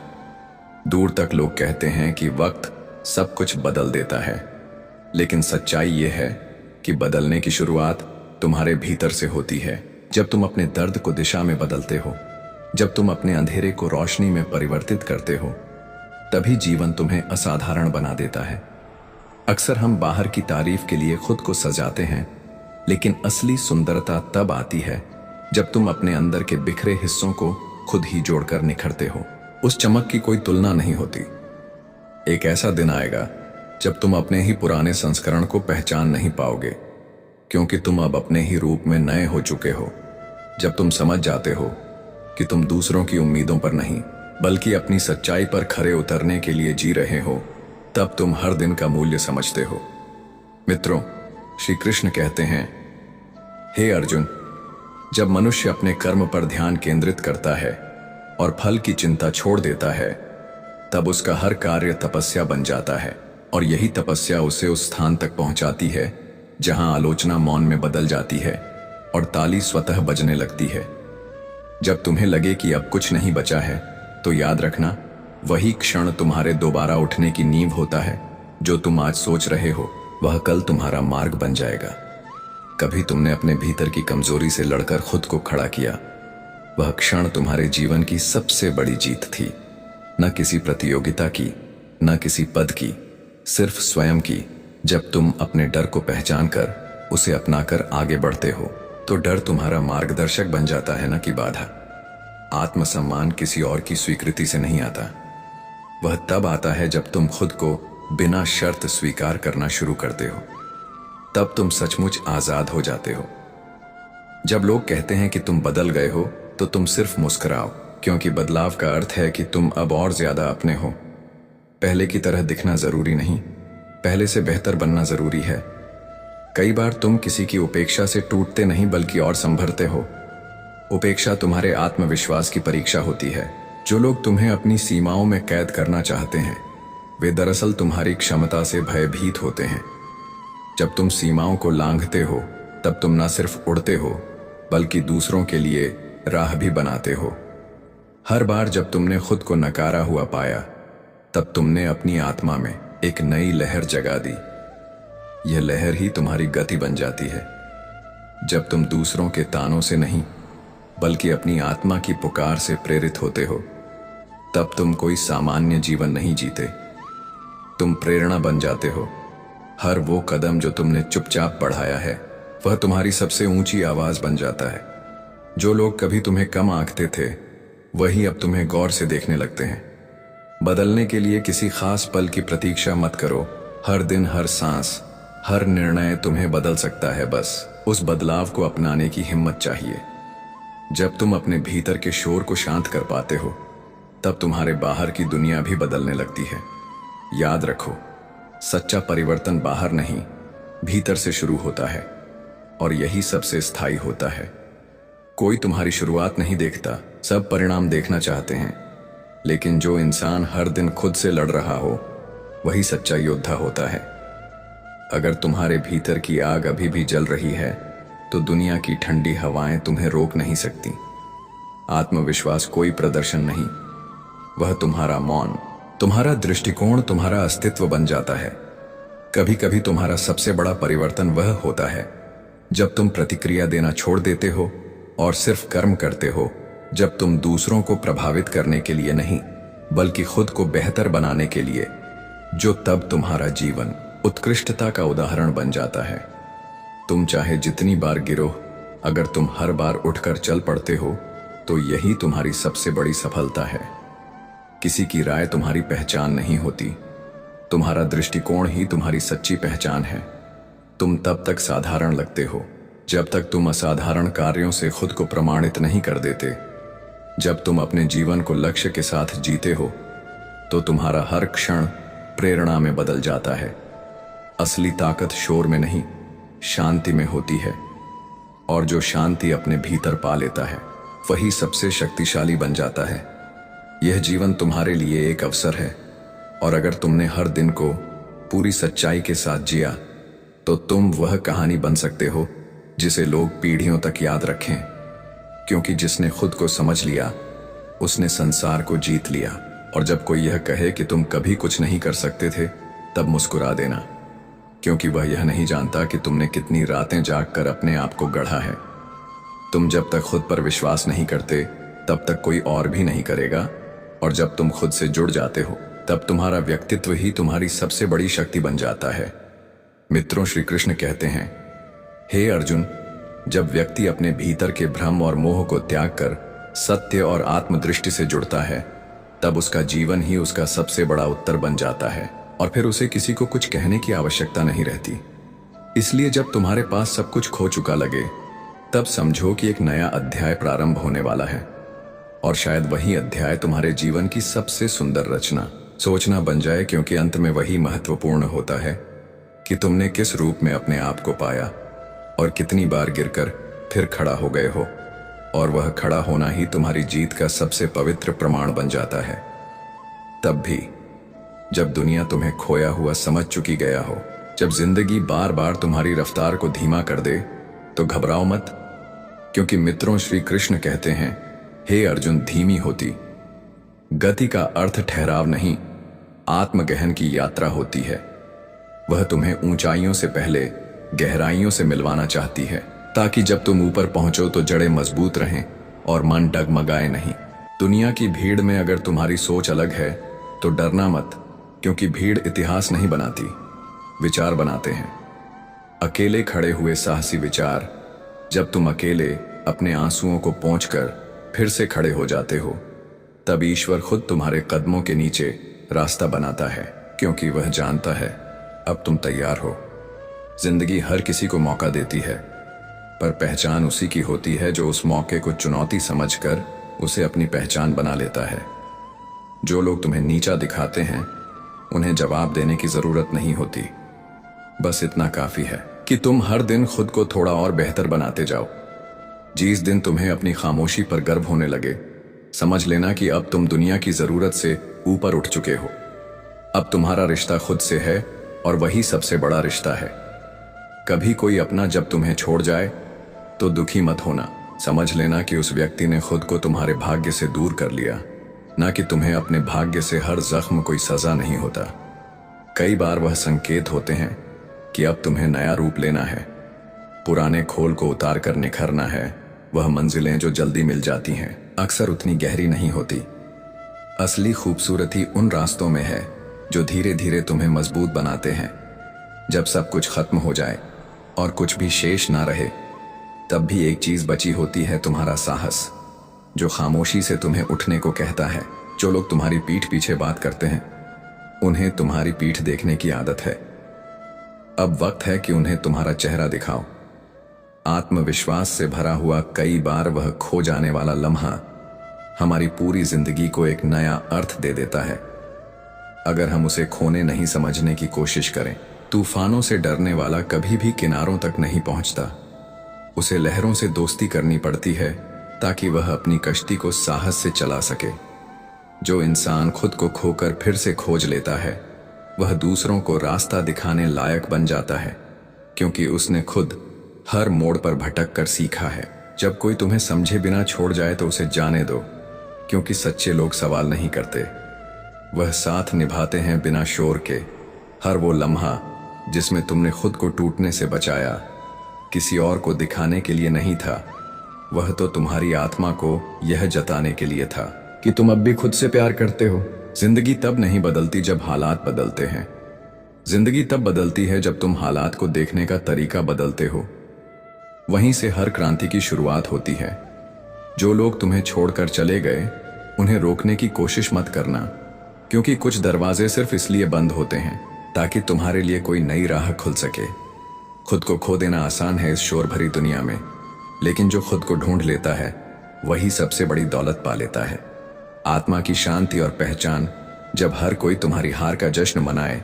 दूर तक लोग कहते हैं कि वक्त सब कुछ बदल देता है, लेकिन सच्चाई यह है कि बदलने की शुरुआत तुम्हारे भीतर से होती है। जब तुम अपने दर्द को दिशा में बदलते हो, जब तुम अपने अंधेरे को रोशनी में परिवर्तित करते हो, तभी जीवन तुम्हें असाधारण बना देता है। अक्सर हम बाहर की तारीफ के लिए खुद को सजाते हैं, लेकिन असली सुंदरता तब आती है जब तुम अपने अंदर के बिखरे हिस्सों को खुद ही जोड़कर निखरते हो। उस चमक की कोई तुलना नहीं होती। एक ऐसा दिन आएगा जब तुम अपने ही पुराने संस्करण को पहचान नहीं पाओगे, क्योंकि तुम अब अपने ही रूप में नए हो चुके हो। जब तुम समझ जाते हो कि तुम दूसरों की उम्मीदों पर नहीं बल्कि अपनी सच्चाई पर खरे उतरने के लिए जी रहे हो, तब तुम हर दिन का मूल्य समझते हो। मित्रों, श्री कृष्ण कहते हैं, हे अर्जुन, जब मनुष्य अपने कर्म पर ध्यान केंद्रित करता है और फल की चिंता छोड़ देता है, तब उसका हर कार्य तपस्या बन जाता है, और यही तपस्या उसे उस स्थान तक पहुंचाती है जहां आलोचना मौन में बदल जाती है और ताली स्वतः बजने लगती है। जब तुम्हें लगे कि अब कुछ नहीं बचा है, तो याद रखना, वही क्षण तुम्हारे दोबारा उठने की नींव होता है। जो तुम आज सोच रहे हो, वह कल तुम्हारा मार्ग बन जाएगा। कभी तुमने अपने भीतर की कमजोरी से लड़कर खुद को खड़ा किया, वह क्षण तुम्हारे जीवन की सबसे बड़ी जीत थी। न किसी प्रतियोगिता की, न किसी पद की, सिर्फ स्वयं की। जब तुम अपने डर को पहचान कर उसे अपनाकर आगे बढ़ते हो, तो डर तुम्हारा मार्गदर्शक बन जाता है, न कि बाधा। आत्मसम्मान किसी और की स्वीकृति से नहीं आता, वह तब आता है जब तुम खुद को बिना शर्त स्वीकार करना शुरू करते हो। तब तुम सचमुच आजाद हो जाते हो। जब लोग कहते हैं कि तुम बदल गए हो, तो तुम सिर्फ मुस्कुराओ, क्योंकि बदलाव का अर्थ है कि तुम अब और ज्यादा अपने हो। पहले की तरह दिखना जरूरी नहीं, पहले से बेहतर बनना जरूरी है। कई बार तुम किसी की उपेक्षा से टूटते नहीं बल्कि और संभरते हो। उपेक्षा तुम्हारे आत्मविश्वास की परीक्षा होती है। जो लोग तुम्हें अपनी सीमाओं में कैद करना चाहते हैं, वे दरअसल तुम्हारी क्षमता से भयभीत होते हैं। जब तुम सीमाओं को लांघते हो, तब तुम न सिर्फ उड़ते हो बल्कि दूसरों के लिए राह भी बनाते हो। हर बार जब तुमने खुद को नकारा हुआ पाया, तब तुमने अपनी आत्मा में एक नई लहर जगा दी। यह लहर ही तुम्हारी गति बन जाती है। जब तुम दूसरों के तानों से नहीं बल्कि अपनी आत्मा की पुकार से प्रेरित होते हो, तब तुम कोई सामान्य जीवन नहीं जीते, तुम प्रेरणा बन जाते हो। हर वो कदम जो तुमने चुपचाप बढ़ाया है, वह तुम्हारी सबसे ऊंची आवाज बन जाता है। जो लोग कभी तुम्हें कम आंकते थे, वही अब तुम्हें गौर से देखने लगते हैं। बदलने के लिए किसी खास पल की प्रतीक्षा मत करो। हर दिन, हर सांस, हर निर्णय तुम्हें बदल सकता है। बस उस बदलाव को अपनाने की हिम्मत चाहिए। जब तुम अपने भीतर के शोर को शांत कर पाते हो, तब तुम्हारे बाहर की दुनिया भी बदलने लगती है। याद रखो, सच्चा परिवर्तन बाहर नहीं, भीतर से शुरू होता है, और यही सबसे स्थायी होता है। कोई तुम्हारी शुरुआत नहीं देखता, सब परिणाम देखना चाहते हैं। लेकिन जो इंसान हर दिन खुद से लड़ रहा हो, वही सच्चा योद्धा होता है। अगर तुम्हारे भीतर की आग अभी भी जल रही है, तो दुनिया की ठंडी हवाएं तुम्हें रोक नहीं सकती। आत्मविश्वास कोई प्रदर्शन नहीं, वह तुम्हारा मौन, तुम्हारा दृष्टिकोण, तुम्हारा अस्तित्व बन जाता है। कभी कभी तुम्हारा सबसे बड़ा परिवर्तन वह होता है जब तुम प्रतिक्रिया देना छोड़ देते हो और सिर्फ कर्म करते हो। जब तुम दूसरों को प्रभावित करने के लिए नहीं बल्कि खुद को बेहतर बनाने के लिए, जो तब तुम्हारा जीवन उत्कृष्टता का उदाहरण बन जाता है। तुम चाहे जितनी बार गिरो, अगर तुम हर बार उठकर चल पड़ते हो, तो यही तुम्हारी सबसे बड़ी सफलता है। किसी की राय तुम्हारी पहचान नहीं होती, तुम्हारा दृष्टिकोण ही तुम्हारी सच्ची पहचान है। तुम तब तक साधारण लगते हो जब तक तुम असाधारण कार्यों से खुद को प्रमाणित नहीं कर देते। जब तुम अपने जीवन को लक्ष्य के साथ जीते हो, तो तुम्हारा हर क्षण प्रेरणा में बदल जाता है। असली ताकत शोर में नहीं, शांति में होती है, और जो शांति अपने भीतर पा लेता है, वही सबसे शक्तिशाली बन जाता है। यह जीवन तुम्हारे लिए एक अवसर है, और अगर तुमने हर दिन को पूरी सच्चाई के साथ जिया, तो तुम वह कहानी बन सकते हो जिसे लोग पीढ़ियों तक याद रखें। क्योंकि जिसने खुद को समझ लिया, उसने संसार को जीत लिया। और जब कोई यह कहे कि तुम कभी कुछ नहीं कर सकते थे, तब मुस्कुरा देना, क्योंकि वह यह नहीं जानता कि तुमने कितनी रातें जागकर अपने आप को गढ़ा है। तुम जब तक खुद पर विश्वास नहीं करते, तब तक कोई और भी नहीं करेगा। और जब तुम खुद से जुड़ जाते हो, तब तुम्हारा व्यक्तित्व ही तुम्हारी सबसे बड़ी शक्ति बन जाता है। मित्रों, श्री कृष्ण कहते हैं, हे अर्जुन, जब व्यक्ति अपने भीतर के भ्रम और मोह को त्याग कर सत्य और आत्मदृष्टि से जुड़ता है, तब उसका जीवन ही उसका सबसे बड़ा उत्तर बन जाता है और फिर उसे किसी को कुछ कहने की आवश्यकता नहीं रहती। इसलिए जब तुम्हारे पास सब कुछ खो चुका लगे, तब समझो कि एक नया अध्याय प्रारंभ होने वाला है और शायद वही अध्याय तुम्हारे जीवन की सबसे सुंदर रचना सोचना बन जाए, क्योंकि अंत में वही महत्वपूर्ण होता है कि तुमने किस रूप में अपने आप को पाया और कितनी बार गिरकर फिर खड़ा हो गए हो, और वह खड़ा होना ही तुम्हारी जीत का सबसे पवित्र प्रमाण बन जाता है। तब भी जब दुनिया तुम्हें खोया हुआ समझ चुकी गया हो, जब जिंदगी बार बार तुम्हारी रफ्तार को धीमा कर दे, तो घबराओ मत, क्योंकि मित्रों श्री कृष्ण कहते हैं, हे अर्जुन, धीमी होती गति का अर्थ ठहराव नहीं, आत्मगहन की यात्रा होती है। वह तुम्हें ऊंचाइयों से पहले गहराइयों से मिलवाना चाहती है, ताकि जब तुम ऊपर पहुंचो तो जड़ें मजबूत रहें और मन डगमगाए नहीं। दुनिया की भीड़ में अगर तुम्हारी सोच अलग है तो डरना मत, क्योंकि भीड़ इतिहास नहीं बनाती, विचार बनाते हैं। अकेले खड़े हुए साहसी विचार, जब तुम अकेले अपने आंसुओं को पोंछकर फिर से खड़े हो जाते हो, तब ईश्वर खुद तुम्हारे कदमों के नीचे रास्ता बनाता है, क्योंकि वह जानता है अब तुम तैयार हो। जिंदगी हर किसी को मौका देती है, पर पहचान उसी की होती है जो उस मौके को चुनौती समझकर उसे अपनी पहचान बना लेता है। जो लोग तुम्हें नीचा दिखाते हैं, उन्हें जवाब देने की जरूरत नहीं होती। बस इतना काफी है कि तुम हर दिन खुद को थोड़ा और बेहतर बनाते जाओ। जिस दिन तुम्हें अपनी खामोशी पर गर्व होने लगे, समझ लेना कि अब तुम दुनिया की जरूरत से ऊपर उठ चुके हो। अब तुम्हारा रिश्ता खुद से है और वही सबसे बड़ा रिश्ता है। कभी कोई अपना जब तुम्हें छोड़ जाए तो दुखी मत होना। समझ लेना कि उस व्यक्ति ने खुद को तुम्हारे भाग्य से दूर कर लिया, ना कि तुम्हें अपने भाग्य से हर जख्म कोई सजा नहीं होता। कई बार वह संकेत होते हैं कि अब तुम्हें नया रूप लेना है, पुराने खोल को उतार कर निखरना है। वह मंजिलें जो जल्दी मिल जाती हैं, अक्सर उतनी गहरी नहीं होती। असली खूबसूरती उन रास्तों में है जो धीरे धीरे तुम्हें मजबूत बनाते हैं। जब सब कुछ खत्म हो जाए और कुछ भी शेष ना रहे, तब भी एक चीज बची होती है, तुम्हारा साहस, जो खामोशी से तुम्हें उठने को कहता है। जो लोग तुम्हारी पीठ पीछे बात करते हैं, उन्हें तुम्हारी पीठ देखने की आदत है। अब वक्त है कि उन्हें तुम्हारा चेहरा दिखाओ। आत्मविश्वास से भरा हुआ कई बार वह खो जाने वाला लम्हा हमारी पूरी जिंदगी को एक नया अर्थ दे देता है, अगर हम उसे खोने नहीं समझने की कोशिश करें। तूफानों से डरने वाला कभी भी किनारों तक नहीं पहुंचता। उसे लहरों से दोस्ती करनी पड़ती है ताकि वह अपनी कश्ती को साहस से चला सके। जो इंसान खुद को खोकर फिर से खोज लेता है, वह दूसरों को रास्ता दिखाने लायक बन जाता है, क्योंकि उसने खुद हर मोड़ पर भटक कर सीखा है। जब कोई तुम्हें समझे बिना छोड़ जाए तो उसे जाने दो, क्योंकि सच्चे लोग सवाल नहीं करते, वह साथ निभाते हैं बिना शोर के। हर वो लम्हा जिसमें तुमने खुद को टूटने से बचाया, किसी और को दिखाने के लिए नहीं था, वह तो तुम्हारी आत्मा को यह जताने के लिए था कि तुम अब भी खुद से प्यार करते हो। जिंदगी तब नहीं बदलती जब हालात बदलते हैं। जिंदगी तब बदलती है जब तुम हालात को देखने का तरीका बदलते हो। वहीं से हर क्रांति की शुरुआत होती है। जो लोग तुम्हें छोड़कर चले गए, उन्हें रोकने की कोशिश मत करना, क्योंकि कुछ दरवाजे सिर्फ इसलिए बंद होते हैं ताकि तुम्हारे लिए कोई नई राह खुल सके। खुद को खो देना आसान है इस शोर भरी दुनिया में, लेकिन जो खुद को ढूंढ लेता है, वही सबसे बड़ी दौलत पा लेता है। आत्मा की शांति और पहचान। जब हर कोई तुम्हारी हार का जश्न मनाए,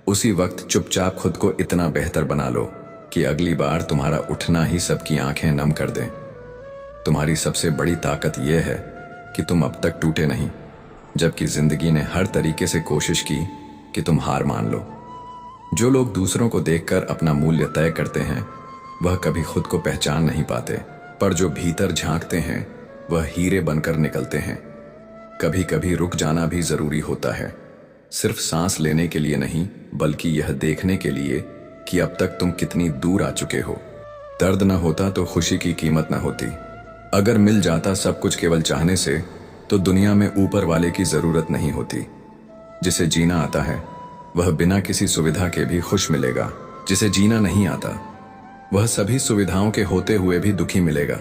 उसी वक्त चुपचाप खुद को इतना बेहतर बना लो कि अगली बार तुम्हारा उठना ही सबकी आंखें नम कर दे। तुम्हारी सबसे बड़ी ताकत यह है कि तुम अब तक टूटे नहीं, जबकि जिंदगी ने हर तरीके से कोशिश की कि तुम हार मान लो। जो लोग दूसरों को देखकर अपना मूल्य तय करते हैं, वह कभी खुद को पहचान नहीं पाते, पर जो भीतर झांकते हैं, वह हीरे बनकर निकलते हैं। कभी कभी रुक जाना भी जरूरी होता है, सिर्फ सांस लेने के लिए नहीं, बल्कि यह देखने के लिए कि अब तक तुम कितनी दूर आ चुके हो। दर्द न होता तो खुशी की कीमत न होती। अगर मिल जाता सब कुछ केवल चाहने से, तो दुनिया में ऊपर वाले की जरूरत नहीं होती। जिसे जीना आता है, वह बिना किसी सुविधा के भी खुश मिलेगा। जिसे जीना नहीं आता, वह सभी सुविधाओं के होते हुए भी दुखी मिलेगा।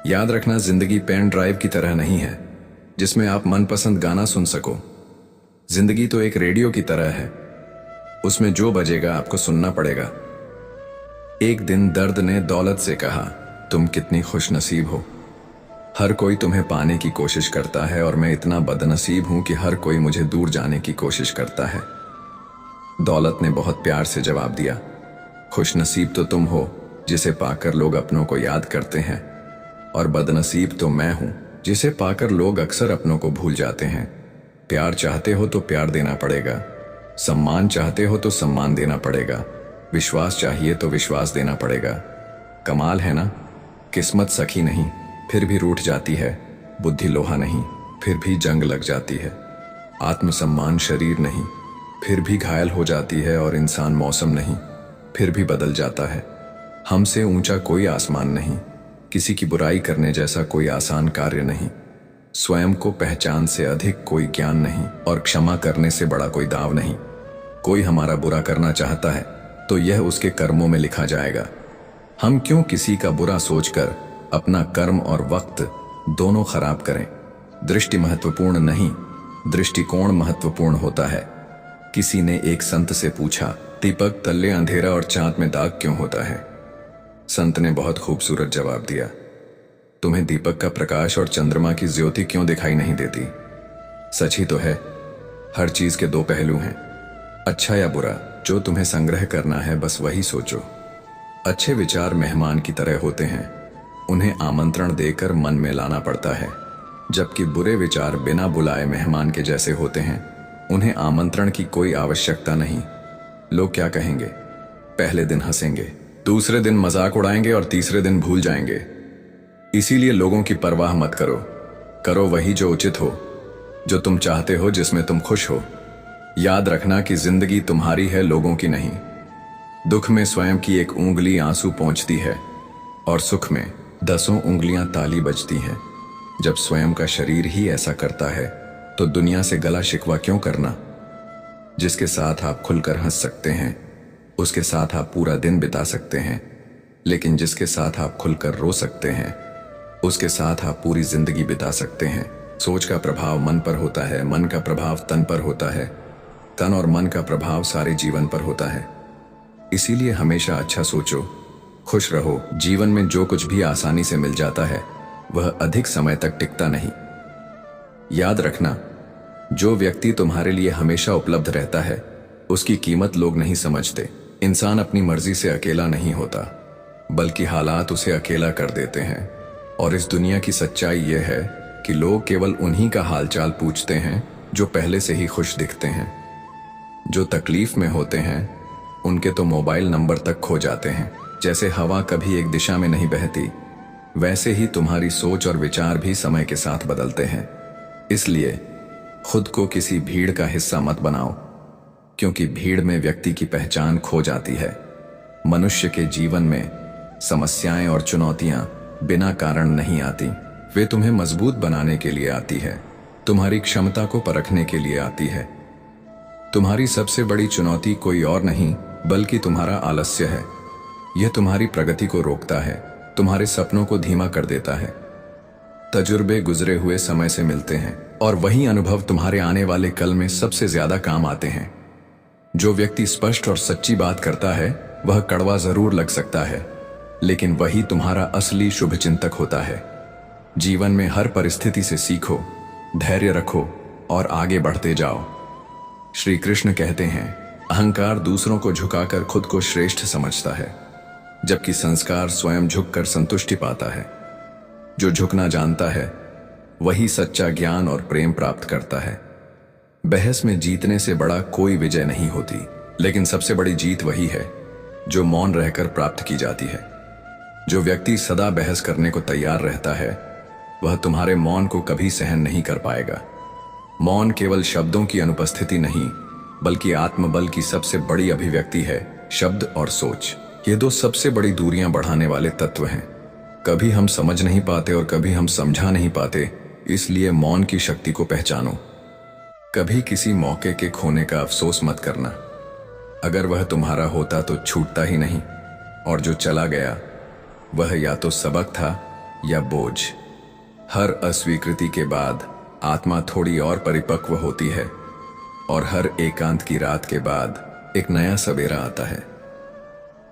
याद रखना, जिंदगी पेन ड्राइव की तरह नहीं है। जिसमें आप मनपसंद गाना सुन सको। जिंदगी तो एक रेडियो की तरह है, उसमें जो बजेगा आपको सुनना पड़ेगा। एक दिन दर्द ने दौलत से कहा, तुम कितनी खुशनसीब हो। हर कोई तुम्हें पाने की कोशिश करता है और मैं इतना बदनसीब हूं कि हर कोई मुझे दूर जाने की कोशिश करता है। दौलत ने बहुत प्यार से जवाब दिया, खुशनसीब तो तुम हो जिसे पाकर लोग अपनों को याद करते हैं, और बदनसीब तो मैं हूं जिसे पाकर लोग अक्सर अपनों को भूल जाते हैं। प्यार चाहते हो तो प्यार देना पड़ेगा, सम्मान चाहते हो तो सम्मान देना पड़ेगा, विश्वास चाहिए तो विश्वास देना पड़ेगा। कमाल है ना, किस्मत सखी नहीं फिर भी रूठ जाती है, बुद्धि लोहा नहीं फिर भी जंग लग जाती है, आत्मसम्मान शरीर नहीं फिर भी घायल हो जाती है, और इंसान मौसम नहीं फिर भी बदल जाता है। हमसे ऊंचा कोई आसमान नहीं, किसी की बुराई करने जैसा कोई आसान कार्य नहीं, स्वयं को पहचान से अधिक कोई ज्ञान नहीं, और क्षमा करने से बड़ा कोई दाव नहीं। कोई हमारा बुरा करना चाहता है तो यह उसके कर्मों में लिखा जाएगा। हम क्यों किसी का बुरा सोचकर अपना कर्म और वक्त दोनों खराब करें। दृष्टि महत्वपूर्ण नहीं, दृष्टिकोण महत्वपूर्ण होता है। किसी ने एक संत से पूछा, दीपक तले अंधेरा और चांद में दाग क्यों होता है। संत ने बहुत खूबसूरत जवाब दिया, तुम्हें दीपक का प्रकाश और चंद्रमा की ज्योति क्यों दिखाई नहीं देती। सच ही तो है, हर चीज के दो पहलू हैं, अच्छा या बुरा। जो तुम्हें संग्रह करना है बस वही सोचो। अच्छे विचार मेहमान की तरह होते हैं, उन्हें आमंत्रण देकर मन में लाना पड़ता है, जबकि बुरे विचार बिना बुलाए मेहमान के जैसे होते हैं, उन्हें आमंत्रण की कोई आवश्यकता नहीं। लोग क्या कहेंगे, पहले दिन हंसेंगे, दूसरे दिन मजाक उड़ाएंगे और तीसरे दिन भूल जाएंगे। इसीलिए लोगों की परवाह मत करो, करो वही जो उचित हो, जो तुम चाहते हो, जिसमें तुम खुश हो। याद रखना कि जिंदगी तुम्हारी है, लोगों की नहीं। दुख में स्वयं की एक उंगली आंसू पोंछती है और सुख में 10 उंगलियां ताली बजती हैं। जब स्वयं का शरीर ही ऐसा करता है तो दुनिया से गला शिकवा क्यों करना। जिसके साथ आप खुलकर हंस सकते हैं उसके साथ आप पूरा दिन बिता सकते हैं, लेकिन जिसके साथ आप खुलकर रो सकते हैं उसके साथ आप पूरी जिंदगी बिता सकते हैं। सोच का प्रभाव मन पर होता है, मन का प्रभाव तन पर होता है, तन और मन का प्रभाव सारे जीवन पर होता है। इसीलिए हमेशा अच्छा सोचो, खुश रहो। जीवन में जो कुछ भी आसानी से मिल जाता है वह अधिक समय तक टिकता नहीं। याद रखना, जो व्यक्ति तुम्हारे लिए हमेशा उपलब्ध रहता है उसकी कीमत लोग नहीं समझते। इंसान अपनी मर्जी से अकेला नहीं होता, बल्कि हालात उसे अकेला कर देते हैं। और इस दुनिया की सच्चाई यह है कि लोग केवल उन्हीं का हालचाल पूछते हैं जो पहले से ही खुश दिखते हैं। जो तकलीफ में होते हैं उनके तो मोबाइल नंबर तक खो जाते हैं। जैसे हवा कभी एक दिशा में नहीं बहती, वैसे ही तुम्हारी सोच और विचार भी समय के साथ बदलते हैं। इसलिए खुद को किसी भीड़ का हिस्सा मत बनाओ, क्योंकि भीड़ में व्यक्ति की पहचान खो जाती है। मनुष्य के जीवन में समस्याएं और चुनौतियां बिना कारण नहीं आती, वे तुम्हें मजबूत बनाने के लिए आती है, तुम्हारी क्षमता को परखने के लिए आती है। तुम्हारी सबसे बड़ी चुनौती कोई और नहीं बल्कि तुम्हारा आलस्य है। यह तुम्हारी प्रगति को रोकता है, तुम्हारे सपनों को धीमा कर देता है। तजुर्बे गुजरे हुए समय से मिलते हैं और वही अनुभव तुम्हारे आने वाले कल में सबसे ज्यादा काम आते हैं। जो व्यक्ति स्पष्ट और सच्ची बात करता है वह कड़वा जरूर लग सकता है, लेकिन वही तुम्हारा असली शुभचिंतक होता है। जीवन में हर परिस्थिति से सीखो, धैर्य रखो और आगे बढ़ते जाओ। श्री कृष्ण कहते हैं, अहंकार दूसरों को झुकाकर खुद को श्रेष्ठ समझता है, जबकि संस्कार स्वयं झुककर संतुष्टि पाता है। जो झुकना जानता है वही सच्चा ज्ञान और प्रेम प्राप्त करता है। बहस में जीतने से बड़ा कोई विजय नहीं होती, लेकिन सबसे बड़ी जीत वही है जो मौन रहकर प्राप्त की जाती है। जो व्यक्ति सदा बहस करने को तैयार रहता है वह तुम्हारे मौन को कभी सहन नहीं कर पाएगा। मौन केवल शब्दों की अनुपस्थिति नहीं बल्कि आत्मबल की सबसे बड़ी अभिव्यक्ति है। शब्द और सोच, ये दो सबसे बड़ी दूरियां बढ़ाने वाले तत्व हैं। कभी हम समझ नहीं पाते और कभी हम समझा नहीं पाते, इसलिए मौन की शक्ति को पहचानो। कभी किसी मौके के खोने का अफसोस मत करना, अगर वह तुम्हारा होता तो छूटता ही नहीं, और जो चला गया वह या तो सबक था या बोझ। हर अस्वीकृति के बाद आत्मा थोड़ी और परिपक्व होती है और हर एकांत की रात के बाद एक नया सवेरा आता है।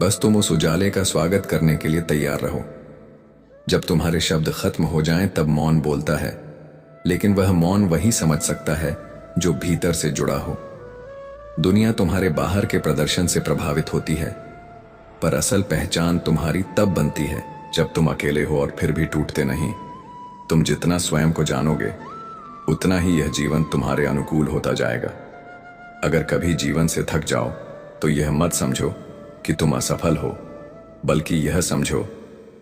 बस तुम उस उजाले का स्वागत करने के लिए तैयार रहो। जब तुम्हारे शब्द खत्म हो जाएं तब मौन बोलता है, लेकिन वह मौन वही समझ सकता है जो भीतर से जुड़ा हो। दुनिया तुम्हारे बाहर के प्रदर्शन से प्रभावित होती है, पर असल पहचान तुम्हारी तब बनती है जब तुम अकेले हो और फिर भी टूटते नहीं। तुम जितना स्वयं को जानोगे उतना ही यह जीवन तुम्हारे अनुकूल होता जाएगा। अगर कभी जीवन से थक जाओ तो यह मत समझो कि तुम असफल हो, बल्कि यह समझो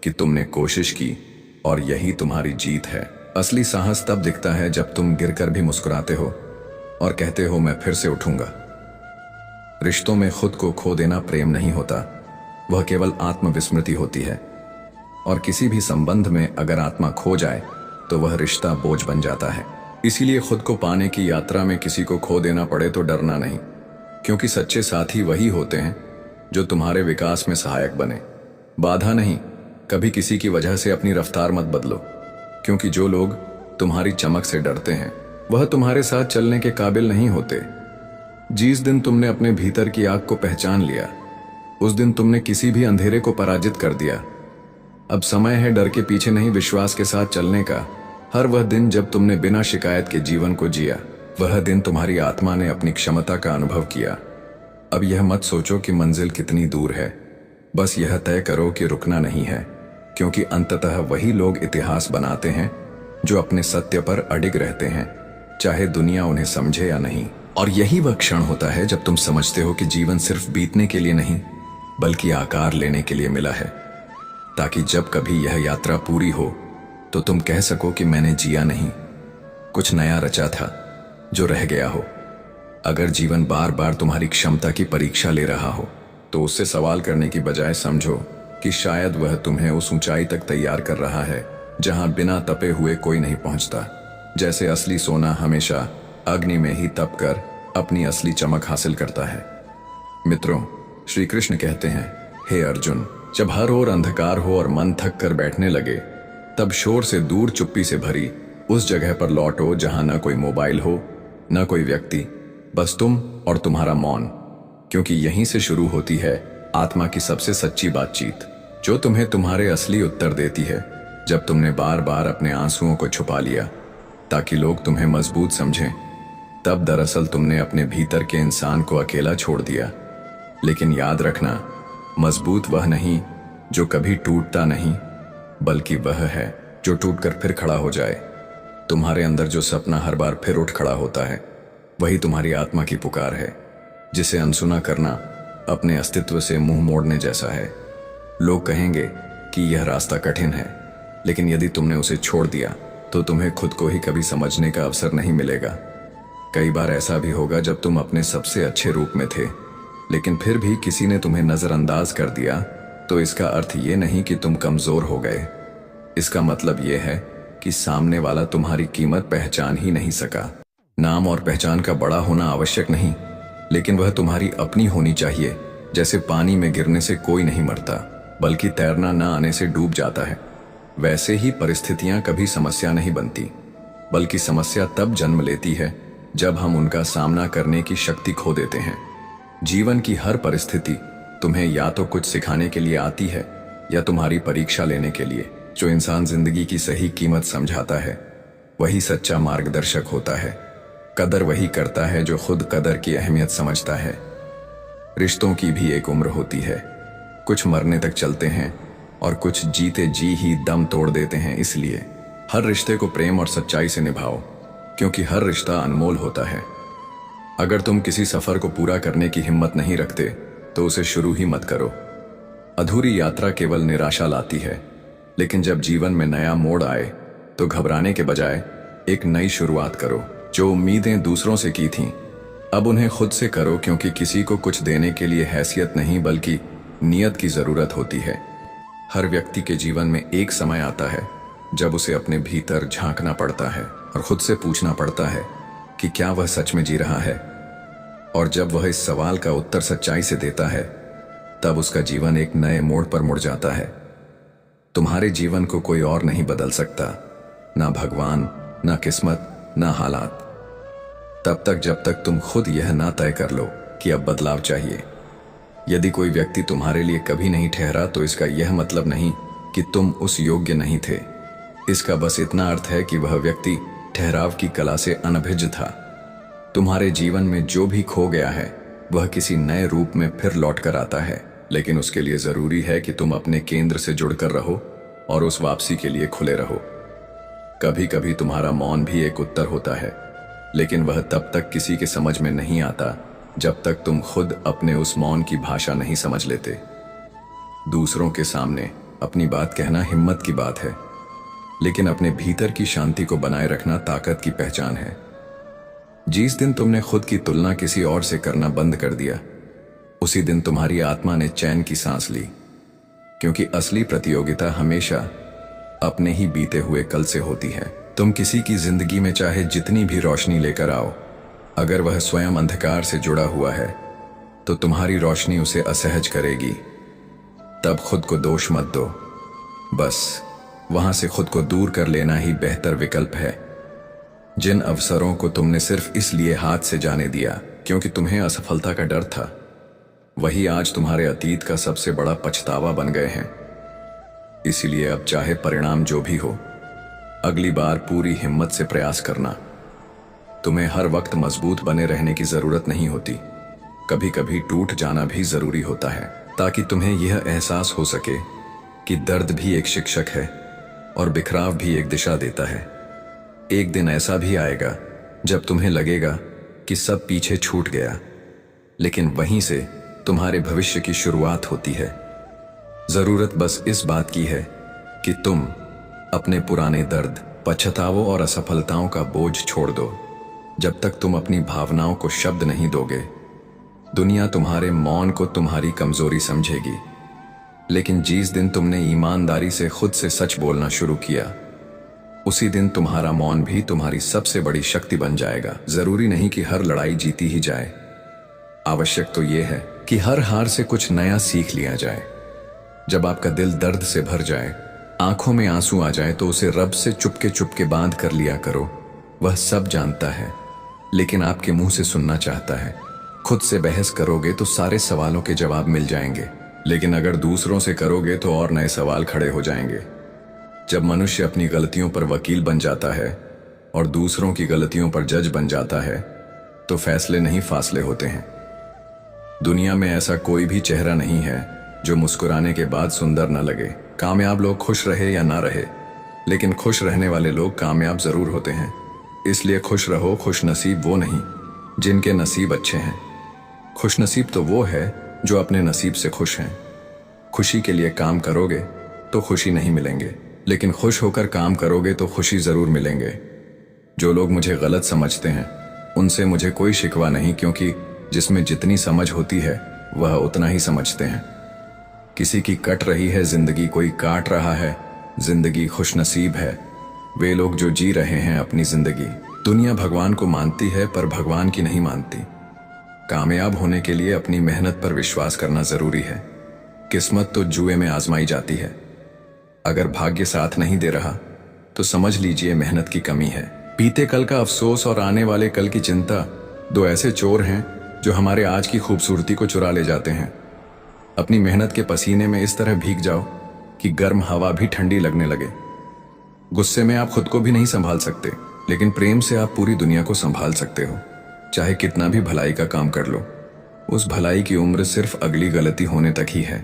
कि तुमने कोशिश की और यही तुम्हारी जीत है। असली साहस तब दिखता है जब तुम गिरकर भी मुस्कुराते हो और कहते हो मैं फिर से उठूंगा। रिश्तों में खुद को खो देना प्रेम नहीं होता, वह केवल आत्मविस्मृति होती है। और किसी भी संबंध में अगर आत्मा खो जाए तो वह रिश्ता बोझ बन जाता है। इसीलिए खुद को पाने की यात्रा में किसी को खो देना पड़े तो डरना नहीं, क्योंकि सच्चे साथी वही होते हैं जो तुम्हारे विकास में सहायक बने, बाधा नहीं। कभी किसी की वजह से अपनी रफ्तार मत बदलो, क्योंकि जो लोग तुम्हारी चमक से डरते हैं वह तुम्हारे साथ चलने के काबिल नहीं होते। जिस दिन तुमने अपने भीतर की आग को पहचान लिया, उस दिन तुमने किसी भी अंधेरे को पराजित कर दिया। अब समय है डर के पीछे नहीं, विश्वास के साथ चलने का। हर वह दिन जब तुमने बिना शिकायत के जीवन को जिया, वह दिन तुम्हारी आत्मा ने अपनी क्षमता का अनुभव किया। अब यह मत सोचो कि मंजिल कितनी दूर है, बस यह तय करो कि रुकना नहीं है, क्योंकि अंततः वही लोग इतिहास बनाते हैं जो अपने सत्य पर अडिग रहते हैं, चाहे दुनिया उन्हें समझे या नहीं। और यही वह क्षण होता है जब तुम समझते हो कि जीवन सिर्फ बीतने के लिए नहीं, बल्कि आकार लेने के लिए मिला है, ताकि जब कभी यह यात्रा पूरी हो तो तुम कह सको कि मैंने जिया नहीं, कुछ नया रचा था जो रह गया हो। अगर जीवन बार बार तुम्हारी क्षमता की परीक्षा ले रहा हो तो उससे सवाल करने की बजाय समझो कि शायद वह तुम्हें उस ऊंचाई तक तैयार कर रहा है जहां बिना तपे हुए कोई नहीं पहुंचता। जैसे असली सोना हमेशा अग्नि में ही तप कर अपनी असली चमक हासिल करता है। मित्रों, श्री कृष्ण कहते हैं, हे अर्जुन, जब हर ओर अंधकार हो और मन थक कर बैठने लगे, तब शोर से दूर चुप्पी से भरी उस जगह पर लौटो जहां न कोई मोबाइल हो, न कोई व्यक्ति, बस तुम और तुम्हारा मौन। क्योंकि यहीं से शुरू होती है आत्मा की सबसे सच्ची बातचीत, जो तुम्हें तुम्हारे असली उत्तर देती है। जब तुमने बार बार अपने आंसुओं को छुपा लिया ताकि लोग तुम्हें मजबूत समझें, तब दरअसल तुमने अपने भीतर के इंसान को अकेला छोड़ दिया। लेकिन याद रखना, मजबूत वह नहीं जो कभी टूटता नहीं, बल्कि वह है जो टूटकर फिर खड़ा हो जाए। तुम्हारे अंदर जो सपना हर बार फिर उठ खड़ा होता है, वही तुम्हारी आत्मा की पुकार है, जिसे अनसुना करना अपने अस्तित्व से मुंह मोड़ने जैसा है। लोग कहेंगे कि यह रास्ता कठिन है, लेकिन यदि तुमने उसे छोड़ दिया तो तुम्हें खुद को ही कभी समझने का अवसर नहीं मिलेगा। कई बार ऐसा भी होगा जब तुम अपने सबसे अच्छे रूप में थे, लेकिन फिर भी किसी ने तुम्हें नजरअंदाज कर दिया, तो इसका अर्थ ये नहीं कि तुम कमजोर हो गए। इसका मतलब यह है कि सामने वाला तुम्हारी कीमत पहचान ही नहीं सका। नाम और पहचान का बड़ा होना आवश्यक नहीं, लेकिन वह तुम्हारी अपनी होनी चाहिए। जैसे पानी में गिरने से कोई नहीं मरता, बल्कि तैरना न आने से डूब जाता है, वैसे ही परिस्थितियां कभी समस्या नहीं बनती, बल्कि समस्या तब जन्म लेती है जब हम उनका सामना करने की शक्ति खो देते हैं। जीवन की हर परिस्थिति तुम्हें या तो कुछ सिखाने के लिए आती है या तुम्हारी परीक्षा लेने के लिए। जो इंसान जिंदगी की सही कीमत समझाता है, वही सच्चा मार्गदर्शक होता है। कदर वही करता है जो खुद कदर की अहमियत समझता है। रिश्तों की भी एक उम्र होती है, कुछ मरने तक चलते हैं और कुछ जीते जी ही दम तोड़ देते हैं। इसलिए हर रिश्ते को प्रेम और सच्चाई से निभाओ, क्योंकि हर रिश्ता अनमोल होता है। अगर तुम किसी सफर को पूरा करने की हिम्मत नहीं रखते तो उसे शुरू ही मत करो। अधूरी यात्रा केवल निराशा लाती है, लेकिन जब जीवन में नया मोड़ आए तो घबराने के बजाय एक नई शुरुआत करो। जो उम्मीदें दूसरों से की थीं, अब उन्हें खुद से करो, क्योंकि किसी को कुछ देने के लिए हैसियत नहीं बल्कि नियत की जरूरत होती है। हर व्यक्ति के जीवन में एक समय आता है जब उसे अपने भीतर झांकना पड़ता है और खुद से पूछना पड़ता है कि क्या वह सच में जी रहा है। और जब वह इस सवाल का उत्तर सच्चाई से देता है, तब उसका जीवन एक नए मोड़ पर मुड़ जाता है। तुम्हारे जीवन को कोई और नहीं बदल सकता, ना भगवान, ना किस्मत, ना हालात। तब तक जब तक तुम खुद यह ना तय कर लो कि अब बदलाव चाहिए। यदि कोई व्यक्ति तुम्हारे लिए कभी नहीं ठहरा तो इसका यह मतलब नहीं कि तुम उस योग्य नहीं थे। इसका बस इतना अर्थ है कि वह व्यक्ति ठहराव की कला से अनभिज्ञ था। तुम्हारे जीवन में जो भी खो गया है वह किसी नए रूप में फिर लौट कर आता है, लेकिन उसके लिए जरूरी है कि तुम अपने केंद्र से जुड़कर रहो और उस वापसी के लिए खुले रहो। कभी कभी तुम्हारा मौन भी एक उत्तर होता है, लेकिन वह तब तक किसी के समझ में नहीं आता जब तक तुम खुद अपने उस मौन की भाषा नहीं समझ लेते। दूसरों के सामने अपनी बात कहना हिम्मत की बात है, लेकिन अपने भीतर की शांति को बनाए रखना ताकत की पहचान है। जिस दिन तुमने खुद की तुलना किसी और से करना बंद कर दिया, उसी दिन तुम्हारी आत्मा ने चैन की सांस ली, क्योंकि असली प्रतियोगिता हमेशा अपने ही बीते हुए कल से होती है। तुम किसी की जिंदगी में चाहे जितनी भी रोशनी लेकर आओ, अगर वह स्वयं अंधकार से जुड़ा हुआ है तो तुम्हारी रोशनी उसे असहज करेगी। तब खुद को दोष मत दो, बस वहां से खुद को दूर कर लेना ही बेहतर विकल्प है। जिन अवसरों को तुमने सिर्फ इसलिए हाथ से जाने दिया क्योंकि तुम्हें असफलता का डर था, वही आज तुम्हारे अतीत का सबसे बड़ा पछतावा बन गए हैं। इसीलिए अब चाहे परिणाम जो भी हो, अगली बार पूरी हिम्मत से प्रयास करना। तुम्हें हर वक्त मजबूत बने रहने की जरूरत नहीं होती, कभी कभी टूट जाना भी जरूरी होता है, ताकि तुम्हें यह एहसास हो सके कि दर्द भी एक शिक्षक है और बिखराव भी एक दिशा देता है। एक दिन ऐसा भी आएगा जब तुम्हें लगेगा कि सब पीछे छूट गया, लेकिन वहीं से तुम्हारे भविष्य की शुरुआत होती है। जरूरत बस इस बात की है कि तुम अपने पुराने दर्द, पछतावों और असफलताओं का बोझ छोड़ दो। जब तक तुम अपनी भावनाओं को शब्द नहीं दोगे, दुनिया तुम्हारे मौन को तुम्हारी कमजोरी समझेगी। लेकिन जिस दिन तुमने ईमानदारी से खुद से सच बोलना शुरू किया, उसी दिन तुम्हारा मौन भी तुम्हारी सबसे बड़ी शक्ति बन जाएगा। जरूरी नहीं कि हर लड़ाई जीती ही जाए, आवश्यक तो यह है कि हर हार से कुछ नया सीख लिया जाए। जब आपका दिल दर्द से भर जाए, आंखों में आंसू आ जाए, तो उसे रब से चुपके चुपके बांध कर लिया करो। वह सब जानता है, लेकिन आपके मुंह से सुनना चाहता है। खुद से बहस करोगे तो सारे सवालों के जवाब मिल जाएंगे, लेकिन अगर दूसरों से करोगे तो और नए सवाल खड़े हो जाएंगे। जब मनुष्य अपनी गलतियों पर वकील बन जाता है और दूसरों की गलतियों पर जज बन जाता है, तो फैसले नहीं फासले होते हैं। दुनिया में ऐसा कोई भी चेहरा नहीं है जो मुस्कुराने के बाद सुंदर न लगे। कामयाब लोग खुश रहे या ना रहे, लेकिन खुश रहने वाले लोग कामयाब जरूर होते हैं। इसलिए खुश रहो। खुश नसीब वो नहीं जिनके नसीब अच्छे हैं, खुश नसीब तो वो है जो अपने नसीब से खुश हैं। खुशी के लिए काम करोगे तो खुशी नहीं मिलेंगे, लेकिन खुश होकर काम करोगे तो खुशी जरूर मिलेंगे। जो लोग मुझे गलत समझते हैं उनसे मुझे कोई शिकवा नहीं, क्योंकि जिसमें जितनी समझ होती है वह उतना ही समझते हैं। किसी की कट रही है जिंदगी, कोई काट रहा है जिंदगी, खुशनसीब है वे लोग जो जी रहे हैं अपनी जिंदगी। दुनिया भगवान को मानती है पर भगवान की नहीं मानती। कामयाब होने के लिए अपनी मेहनत पर विश्वास करना जरूरी है। किस्मत तो जुए में आजमाई जाती है। अगर भाग्य साथ नहीं दे रहा तो समझ लीजिए मेहनत की कमी है। बीते कल का अफसोस और आने वाले कल की चिंता दो ऐसे चोर हैं जो हमारे आज की खूबसूरती को चुरा ले जाते हैं। अपनी मेहनत के पसीने में इस तरह भीग जाओ कि गर्म हवा भी ठंडी लगने लगे। गुस्से में आप खुद को भी नहीं संभाल सकते, लेकिन प्रेम से आप पूरी दुनिया को संभाल सकते हो। चाहे कितना भी भलाई का काम कर लो, उस भलाई की उम्र सिर्फ अगली गलती होने तक ही है।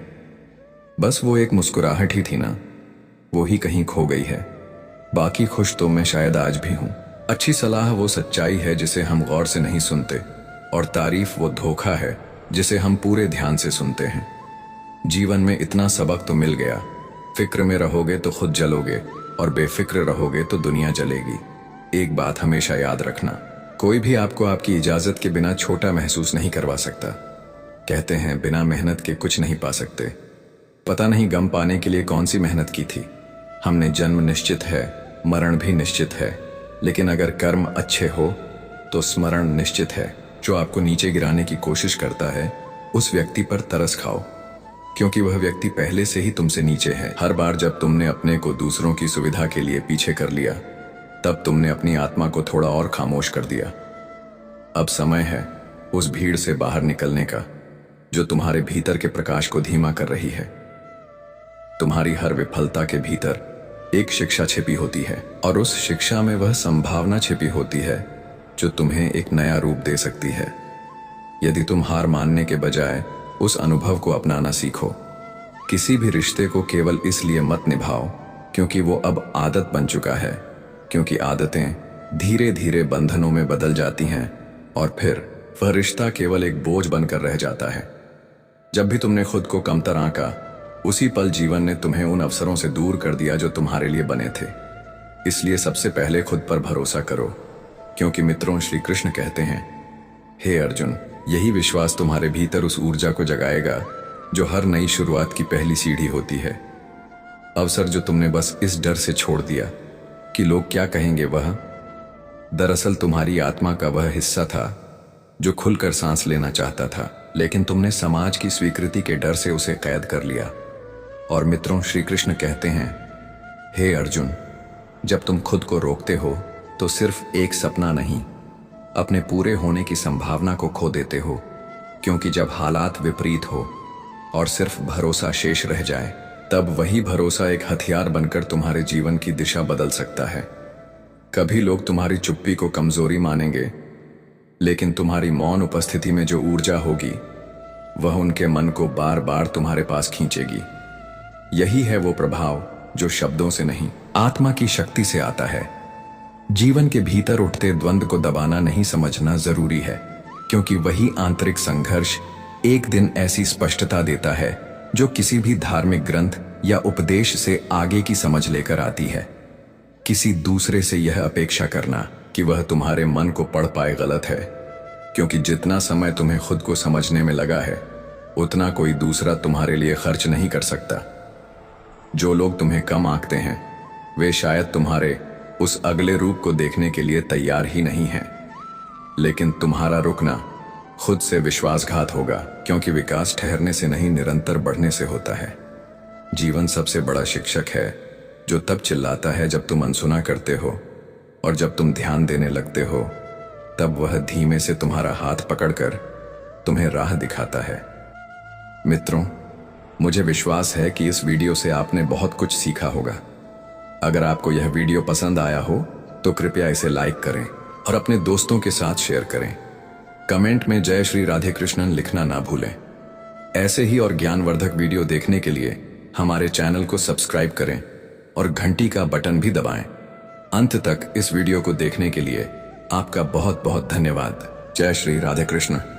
बस वो एक मुस्कुराहट ही थी ना, वो ही कहीं खो गई है। बाकी खुश तो मैं शायद आज भी हूं। अच्छी सलाह वो सच्चाई है जिसे हम गौर से नहीं सुनते, और तारीफ वो धोखा है जिसे हम पूरे ध्यान से सुनते हैं। जीवन में इतना सबक तो मिल गया, फिक्र में रहोगे तो खुद जलोगे और बेफिक्र रहोगे तो दुनिया जलेगी। एक बात हमेशा याद रखना, कोई भी आपको आपकी इजाजत के बिना छोटा महसूस नहीं करवा सकता। कहते हैं बिना मेहनत के कुछ नहीं पा सकते। पता नहीं गम पाने के लिए कौन सी मेहनत की थी। हमने जन्म निश्चित है, मरण भी निश्चित है, लेकिन अगर कर्म अच्छे हो तो स्मरण निश्चित है। जो आपको नीचे गिराने की कोशिश करता है उस व्यक्ति पर तरस खाओ, क्योंकि वह व्यक्ति पहले से ही तुमसे नीचे है। हर बार जब तुमने अपने को दूसरों की सुविधा के लिए पीछे कर लिया, तब तुमने अपनी आत्मा को थोड़ा और खामोश कर दिया। अब समय है उस भीड़ से बाहर निकलने का जो तुम्हारे भीतर के प्रकाश को धीमा कर रही है। तुम्हारी हर विफलता के भीतर एक शिक्षा छिपी होती है और उस शिक्षा में वह संभावना छिपी होती है जो तुम्हें एक नया रूप दे सकती है। यदि तुम हार मानने के बजाय उस अनुभव को अपनाना सीखो। किसी भी रिश्ते को केवल इसलिए मत निभाओ क्योंकि वो अब आदत बन चुका है, क्योंकि आदतें धीरे धीरे बंधनों में बदल जाती हैं और फिर वह रिश्ता केवल एक बोझ बनकर रह जाता है। जब भी तुमने खुद को कमतर आंका, उसी पल जीवन ने तुम्हें उन अवसरों से दूर कर दिया जो तुम्हारे लिए बने थे। इसलिए सबसे पहले खुद पर भरोसा करो, क्योंकि मित्रों श्री कृष्ण कहते हैं, हे अर्जुन, यही विश्वास तुम्हारे भीतर उस ऊर्जा को जगाएगा जो हर नई शुरुआत की पहली सीढ़ी होती है। अवसर जो तुमने बस इस डर से छोड़ दिया कि लोग क्या कहेंगे, वह दरअसल तुम्हारी आत्मा का वह हिस्सा था जो खुलकर सांस लेना चाहता था, लेकिन तुमने समाज की स्वीकृति के डर से उसे कैद कर लिया। और मित्रों श्री कृष्ण कहते हैं, हे अर्जुन, जब तुम खुद को रोकते हो तो सिर्फ एक सपना नहीं, अपने पूरे होने की संभावना को खो देते हो। क्योंकि जब हालात विपरीत हो और सिर्फ भरोसा शेष रह जाए, तब वही भरोसा एक हथियार बनकर तुम्हारे जीवन की दिशा बदल सकता है। कभी लोग तुम्हारी चुप्पी को कमजोरी मानेंगे, लेकिन तुम्हारी मौन उपस्थिति में जो ऊर्जा होगी वह उनके मन को बार बार तुम्हारे पास खींचेगी। यही है वो प्रभाव जो शब्दों से नहीं, आत्मा की शक्ति से आता है। जीवन के भीतर उठते द्वंद्व को दबाना नहीं समझना जरूरी है, क्योंकि वही आंतरिक संघर्ष एक दिन ऐसी स्पष्टता देता है जो किसी भी धार्मिक ग्रंथ या उपदेश से आगे की समझ लेकर आती है। किसी दूसरे से यह अपेक्षा करना कि वह तुम्हारे मन को पढ़ पाए गलत है, क्योंकि जितना समय तुम्हें खुद को समझने में लगा है, उतना कोई दूसरा तुम्हारे लिए खर्च नहीं कर सकता। जो लोग तुम्हें कम आंकते हैं, वे शायद तुम्हारे उस अगले रूप को देखने के लिए तैयार ही नहीं हैं। लेकिन तुम्हारा रुकना खुद से विश्वासघात होगा, क्योंकि विकास ठहरने से नहीं, निरंतर बढ़ने से होता है। जीवन सबसे बड़ा शिक्षक है जो तब चिल्लाता है जब तुम अनसुना करते हो, और जब तुम ध्यान देने लगते हो तब वह धीमे से तुम्हारा हाथ पकड़कर तुम्हें राह दिखाता है। मित्रों, मुझे विश्वास है कि इस वीडियो से आपने बहुत कुछ सीखा होगा। अगर आपको यह वीडियो पसंद आया हो तो कृपया इसे लाइक करें और अपने दोस्तों के साथ शेयर करें। कमेंट में जय श्री राधे कृष्णन लिखना ना भूलें। ऐसे ही और ज्ञानवर्धक वीडियो देखने के लिए हमारे चैनल को सब्सक्राइब करें और घंटी का बटन भी दबाएं। अंत तक इस वीडियो को देखने के लिए आपका बहुत बहुत धन्यवाद। जय श्री राधे कृष्ण।